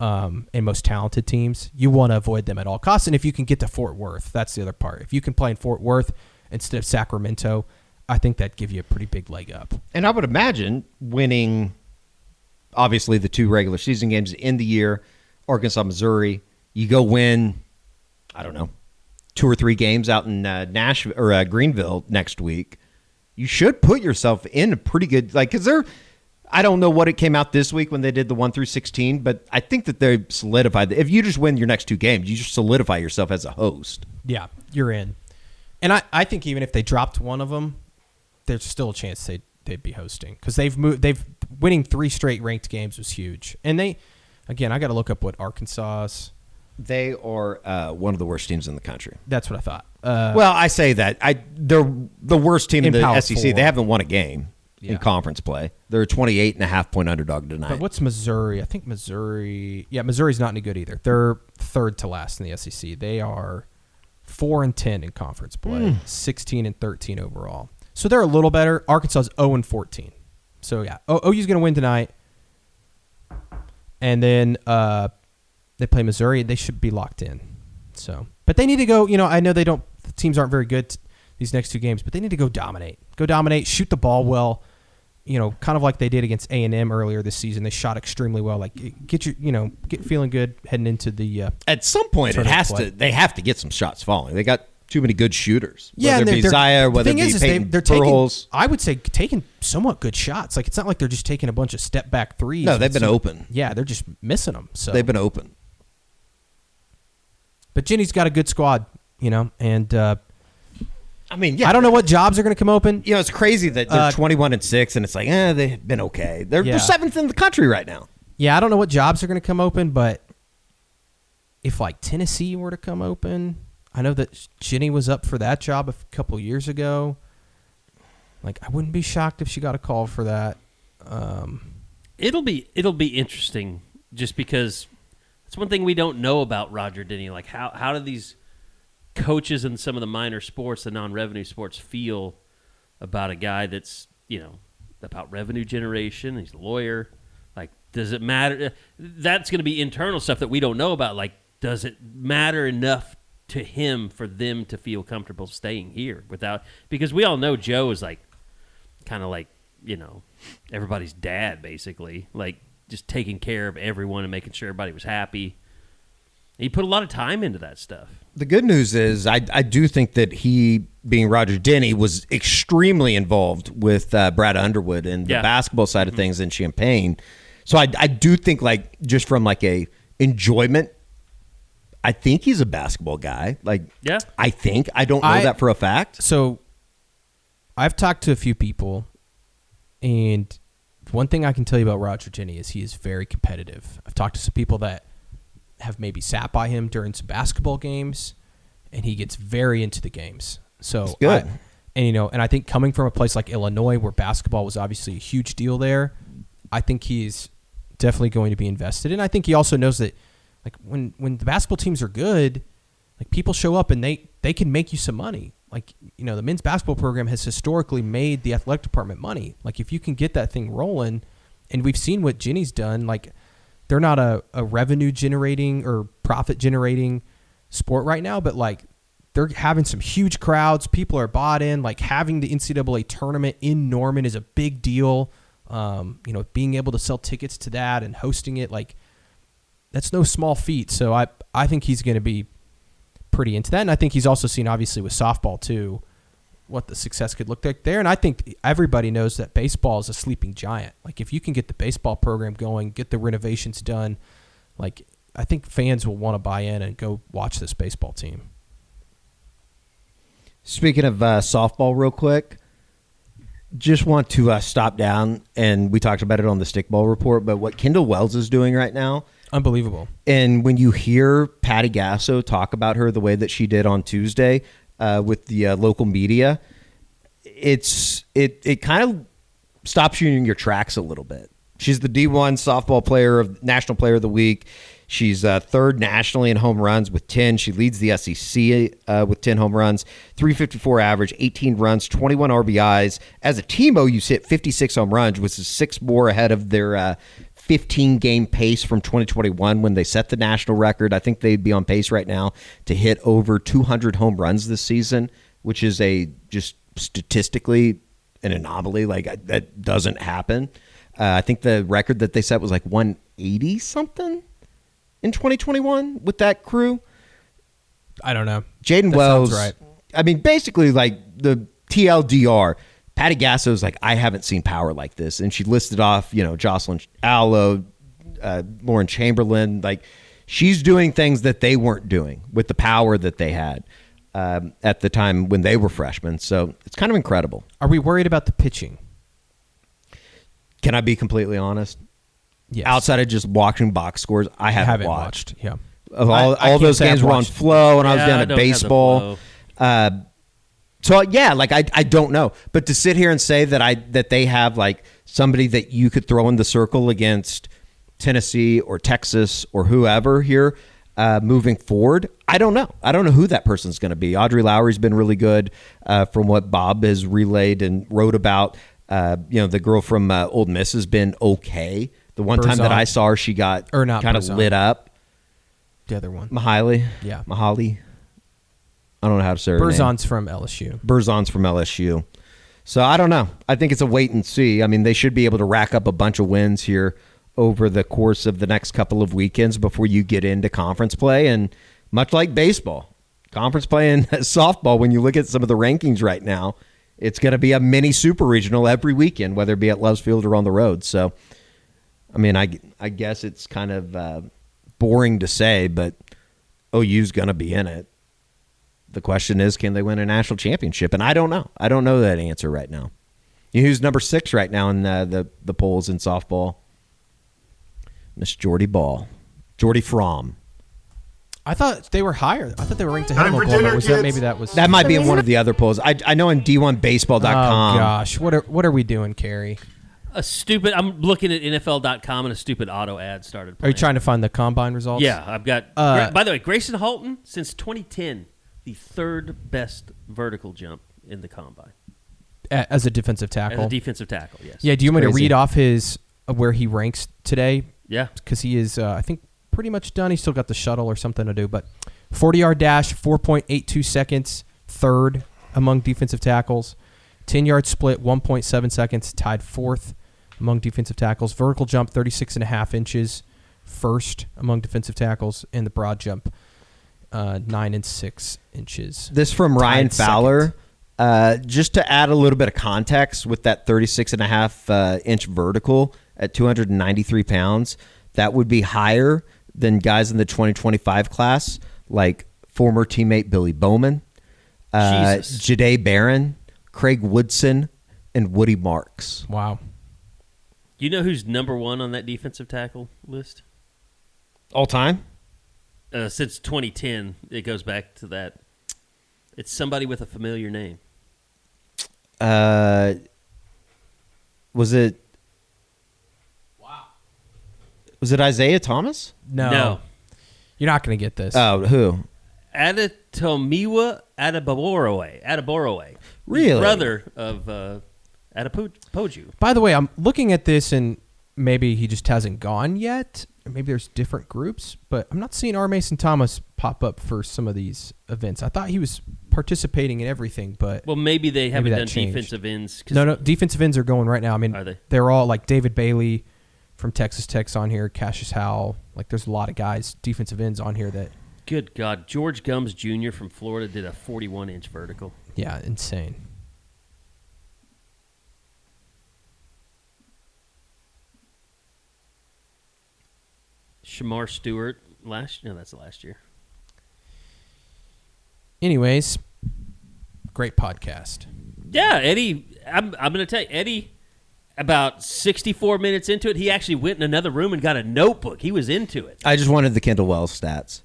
and most talented teams, you want to avoid them at all costs. And if you can get to Fort Worth, that's the other part. If you can play in Fort Worth instead of Sacramento, I think that'd give you a pretty big leg up. And I would imagine winning, obviously, the 2 regular season games in the year, Arkansas, Missouri, you go win, I don't know, 2 or 3 games out in Nashville or Greenville next week. You should put yourself in a pretty good, because I don't know what it came out this week when they did the 1 through 16, but I think that they solidified that if you just win your next 2 games, you just solidify yourself as a host. Yeah, you're in. And I think even if they dropped one of them, there's still a chance they'd be hosting because they've winning 3 straight ranked games was huge. And I got to look up what Arkansas's. They are one of the worst teams in the country. That's what I thought. Well, I say that they're the worst team in the Power SEC. 4. They haven't won a game Yeah. in conference play. They're a 28.5-point underdog tonight. But what's Missouri? I think Missouri. Yeah, Missouri's not any good either. They're 3rd to last in the SEC. They are 4-10 in conference play, 16-13 overall. So they're a little better. Arkansas's 0-14. So yeah, OU's going to win tonight, and then they play Missouri. They should be locked in. So, but they need to go. I know the teams aren't very good these next 2 games, but they need to go dominate. Go dominate. Shoot the ball well. Kind of like they did against A&M earlier this season. They shot extremely well. Like get feeling good heading into the. At some point, they have to get some shots falling. They got too many good shooters. Yeah, whether it be Zaya, whether it be Peyton Burholes. I would say taking somewhat good shots. Like it's not like they're just taking a bunch of step back threes. No, they've been open. Yeah, they're just missing them. So they've been open. But Ginny's got a good squad, and. I mean, yeah. I don't know what jobs are going to come open. It's crazy that they're 21-6, and it's like, they've been okay. They're 7th in the country right now. Yeah, I don't know what jobs are going to come open, but if Tennessee were to come open, I know that Ginny was up for that job a couple years ago. I wouldn't be shocked if she got a call for that. It'll be interesting, just because it's one thing we don't know about Roger Denny. How do these coaches in some of the minor sports, the non-revenue sports, feel about a guy that's, about revenue generation? He's a lawyer. Does it matter? That's going to be internal stuff that we don't know about. Does it matter enough to him for them to feel comfortable staying here because we all know Joe is kind of everybody's dad, basically, just taking care of everyone and making sure everybody was happy. He put a lot of time into that stuff. The good news is I do think that he, being Roger Denny, was extremely involved with Brad Underwood and the basketball side of things in Champaign. So I do think just from a enjoyment, I think he's a basketball guy. I think. I don't know that for a fact. So I've talked to a few people, and one thing I can tell you about Roger Denny is he is very competitive. I've talked to some people that have maybe sat by him during some basketball games, and he gets very into the games. So that's good. And I think coming from a place like Illinois, where basketball was obviously a huge deal there, I think he's definitely going to be invested. And I think he also knows that when the basketball teams are good, people show up and they can make you some money. The men's basketball program has historically made the athletic department money. If you can get that thing rolling, and we've seen what Ginny's done, they're not a revenue generating or profit generating sport right now, but they're having some huge crowds. People are bought in. Having the NCAA tournament in Norman is a big deal. Being able to sell tickets to that and hosting it, that's no small feat. So I think he's going to be pretty into that. And I think he's also seen, obviously, with softball too, what the success could look like there. And I think everybody knows that baseball is a sleeping giant. If you can get the baseball program going, get the renovations done, I think fans will want to buy in and go watch this baseball team. Speaking of softball real quick, just want to stop down, and we talked about it on the Stickball Report, but what Kendall Wells is doing right now, unbelievable. And when you hear Patty Gasso talk about her the way that she did on Tuesday with the local media, it kind of stops you in your tracks a little bit. She's the D1 softball national player of the week. She's third nationally in home runs with 10. She leads the SEC with 10 home runs, 354 average, 18 runs, 21 RBIs. As a team, OU's hit 56 home runs, which is 6 more ahead of their 15-game pace from 2021 when they set the national record. I think they'd be on pace right now to hit over 200 home runs this season, which is just statistically an anomaly. Like, that doesn't happen. I think the record that they set was like 180 something in 2021 with that crew. I don't know. Jaden Wells, sounds right. I mean, basically, like, the TLDR, Patty Gasso's like, I haven't seen power like this. And she listed off, Jocelyn Allo, Lauren Chamberlain. Like, she's doing things that they weren't doing with the power that they had at the time when they were freshmen. So it's kind of incredible. Are we worried about the pitching? Can I be completely honest? Yes. Outside of just watching box scores, I haven't watched. Yeah. Of I all those games were on Flow, and I was down at baseball. So yeah, like I don't know, but to sit here and say that they have like somebody that you could throw in the circle against Tennessee or Texas or whoever here moving forward, I don't know. I don't know who that person's going to be. Audrey Lowry's been really good from what Bob has relayed and wrote about. The girl from Old Miss has been okay. The one time that I saw her, she got kind of lit up. The other one, Mahaly. Yeah, Mahaly. I don't know how to say her name. Berzon's from LSU. Berzon's from LSU. So I don't know. I think it's a wait and see. I mean, they should be able to rack up a bunch of wins here over the course of the next couple of weekends before you get into conference play. And much like baseball, conference play and softball, when you look at some of the rankings right now, it's going to be a mini super regional every weekend, whether it be at Love's Field or on the road. So, I mean, I guess it's kind of boring to say, but OU's going to be in it. The question is, can they win a national championship? And I don't know. I don't know that answer right now. You know who's number 6 right now in the polls in softball? Miss Jordy Ball. Jordy Fromm. I thought they were higher. I thought they were ranked ahead of Oklahoma. That might be in one of the other polls. I know in D1Baseball.com. Oh gosh, what are we doing, Carey? I'm looking at NFL.com and a stupid auto ad started playing. Are you trying to find the combine results? Yeah, I've got. By the way, Grayson Halton since 2010, the 3rd best vertical jump in the combine as a defensive tackle. As a defensive tackle, yes. Yeah. Do you want me to read off his where he ranks today? Yeah, because he is, I think, pretty much done. He's still got the shuttle or something to do, but 40-yard dash, 4.82 seconds, 3rd among defensive tackles. 10-yard split, 1.7 seconds, tied 4th among defensive tackles. Vertical jump, 36.5 inches, 1st among defensive tackles, and the broad jump, 9 and 6 inches. This from Ryan Fowler. Just to add a little bit of context with that 36.5 inch vertical at 293 pounds, that would be higher than guys in the 2025 class, like former teammate Billy Bowman, Jade Barron, Craig Woodson, and Woody Marks. Wow. You know who's number 1 on that defensive tackle list? All time? Since 2010, it goes back to that. It's somebody with a familiar name. Was it? Wow. Was it Isaiah Thomas? No. You're not going to get this. Oh, who? Adetomiwa Adeborowe. Really? Brother of Adepoju. By the way, I'm looking at this, and maybe he just hasn't gone yet. Or maybe there's different groups, but I'm not seeing R. Mason Thomas pop up for some of these events. I thought he was participating in everything, but well, maybe they haven't done changed. defensive ends. No, defensive ends are going right now. I mean, are they? They're all like David Bailey from Texas Tech's on here, Cassius Howell. Like, there's a lot of guys, defensive ends on here that. Good God, George Gums Jr. from Florida did a 41-inch vertical. Yeah, insane. Shamar Stewart that's the last year. Anyways, great podcast. Yeah, Eddie, I'm going to tell you, Eddie, about 64 minutes into it, he actually went in another room and got a notebook. He was into it. I just wanted the Kendall Wells stats.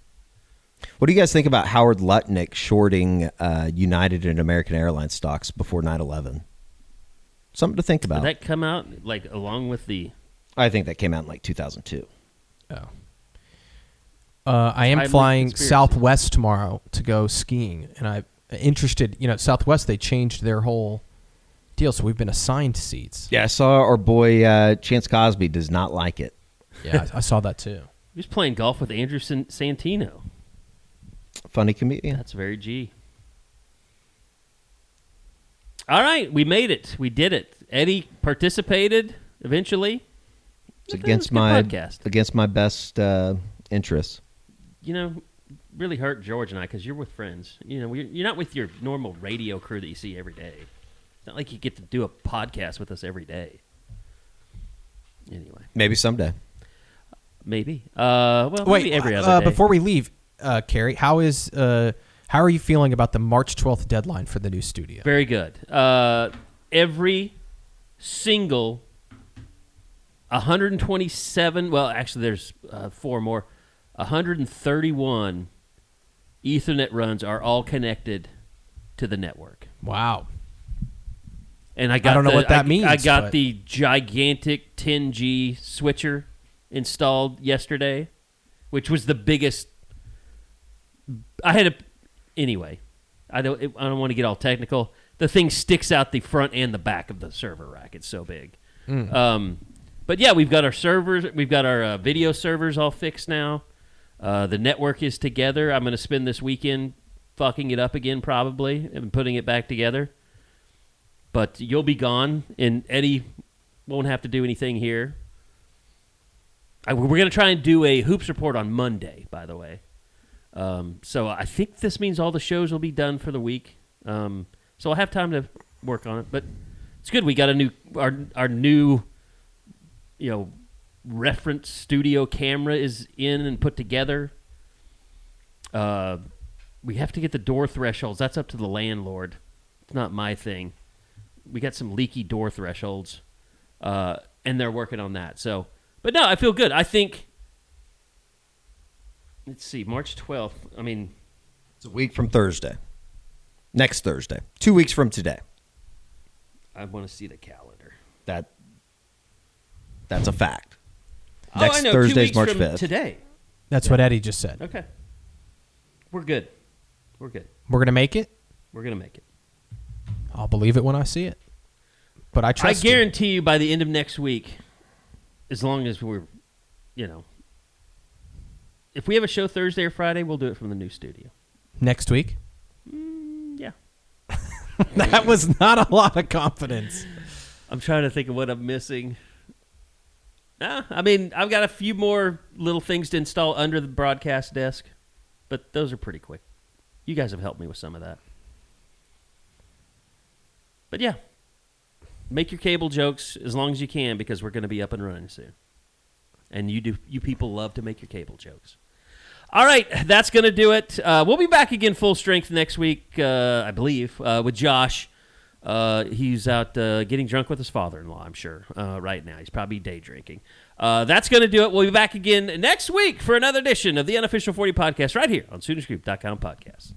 What do you guys think about Howard Lutnick shorting United and American Airlines stocks before 9/11? Something to think about. Did that come out like along with the... I think that came out in like 2002. Oh. I am Timely flying conspiracy. Southwest tomorrow to go skiing, and I'm interested. Southwest, they changed their whole deal, so we've been assigned seats. Yeah, I saw our boy Chance Cosby does not like it. Yeah, I saw that too. He was playing golf with Andrew Santino. Funny comedian. That's very G. All right, we made it. We did it. Eddie participated eventually. It's It was against a good my podcast. against my best interests. Really hurt George and I because you're with friends. You're not with your normal radio crew that you see every day. It's not like you get to do a podcast with us every day. Anyway, Maybe someday. maybe. Wait, maybe every other day. before we leave, Carey, how are you feeling about the March 12th deadline for the new studio? Very good. Every single 127, well, actually there's 4 more, 131 Ethernet runs are all connected to the network. Wow. And I don't know what that means, I got but- the gigantic 10G switcher installed yesterday, which was the biggest. Anyway, I don't want to get all technical. The thing sticks out the front and the back of the server rack. It's so big. But yeah, we've got our servers. We've got our video servers all fixed now. The network is together. I'm going to spend this weekend fucking it up again probably and putting it back together. But you'll be gone, and Eddie won't have to do anything here. We're going to try and do a Hoops Report on Monday, by the way. So I think this means all the shows will be done for the week. So I'll have time to work on it. But it's good. We got our new, reference studio camera is in and put together. We have to get the door thresholds. That's up to the landlord. It's not my thing. We got some leaky door thresholds, and they're working on that. So, but no, I feel good. I think. Let's see, March 12th. I mean, It's a week from Thursday. Next Thursday. 2 weeks from today. I want to see the calendar. That's a fact. I know. 2 Thursday's weeks March from 5th. today. That's what Eddie just said. Okay. We're good. We're good. We're going to make it? We're going to make it. I'll believe it when I see it. But I I trust you. guarantee you by the end of next week, as long as we're, if we have a show Thursday or Friday, we'll do it from the new studio. Next week? Yeah. That was not a lot of confidence. I'm trying to think of what I'm missing. I mean, I've got a few more little things to install under the broadcast desk, but those are pretty quick. You guys have helped me with some of that. But yeah, make your cable jokes as long as you can because we're going to be up and running soon. And you people love to make your cable jokes. All right, that's going to do it. We'll be back again full strength next week, I believe, with Josh. He's out getting drunk with his father-in-law, I'm sure, right now. He's probably day drinking. That's going to do it. We'll be back again next week for another edition of the Unofficial 40 Podcast right here on SoonersGroup.com podcast.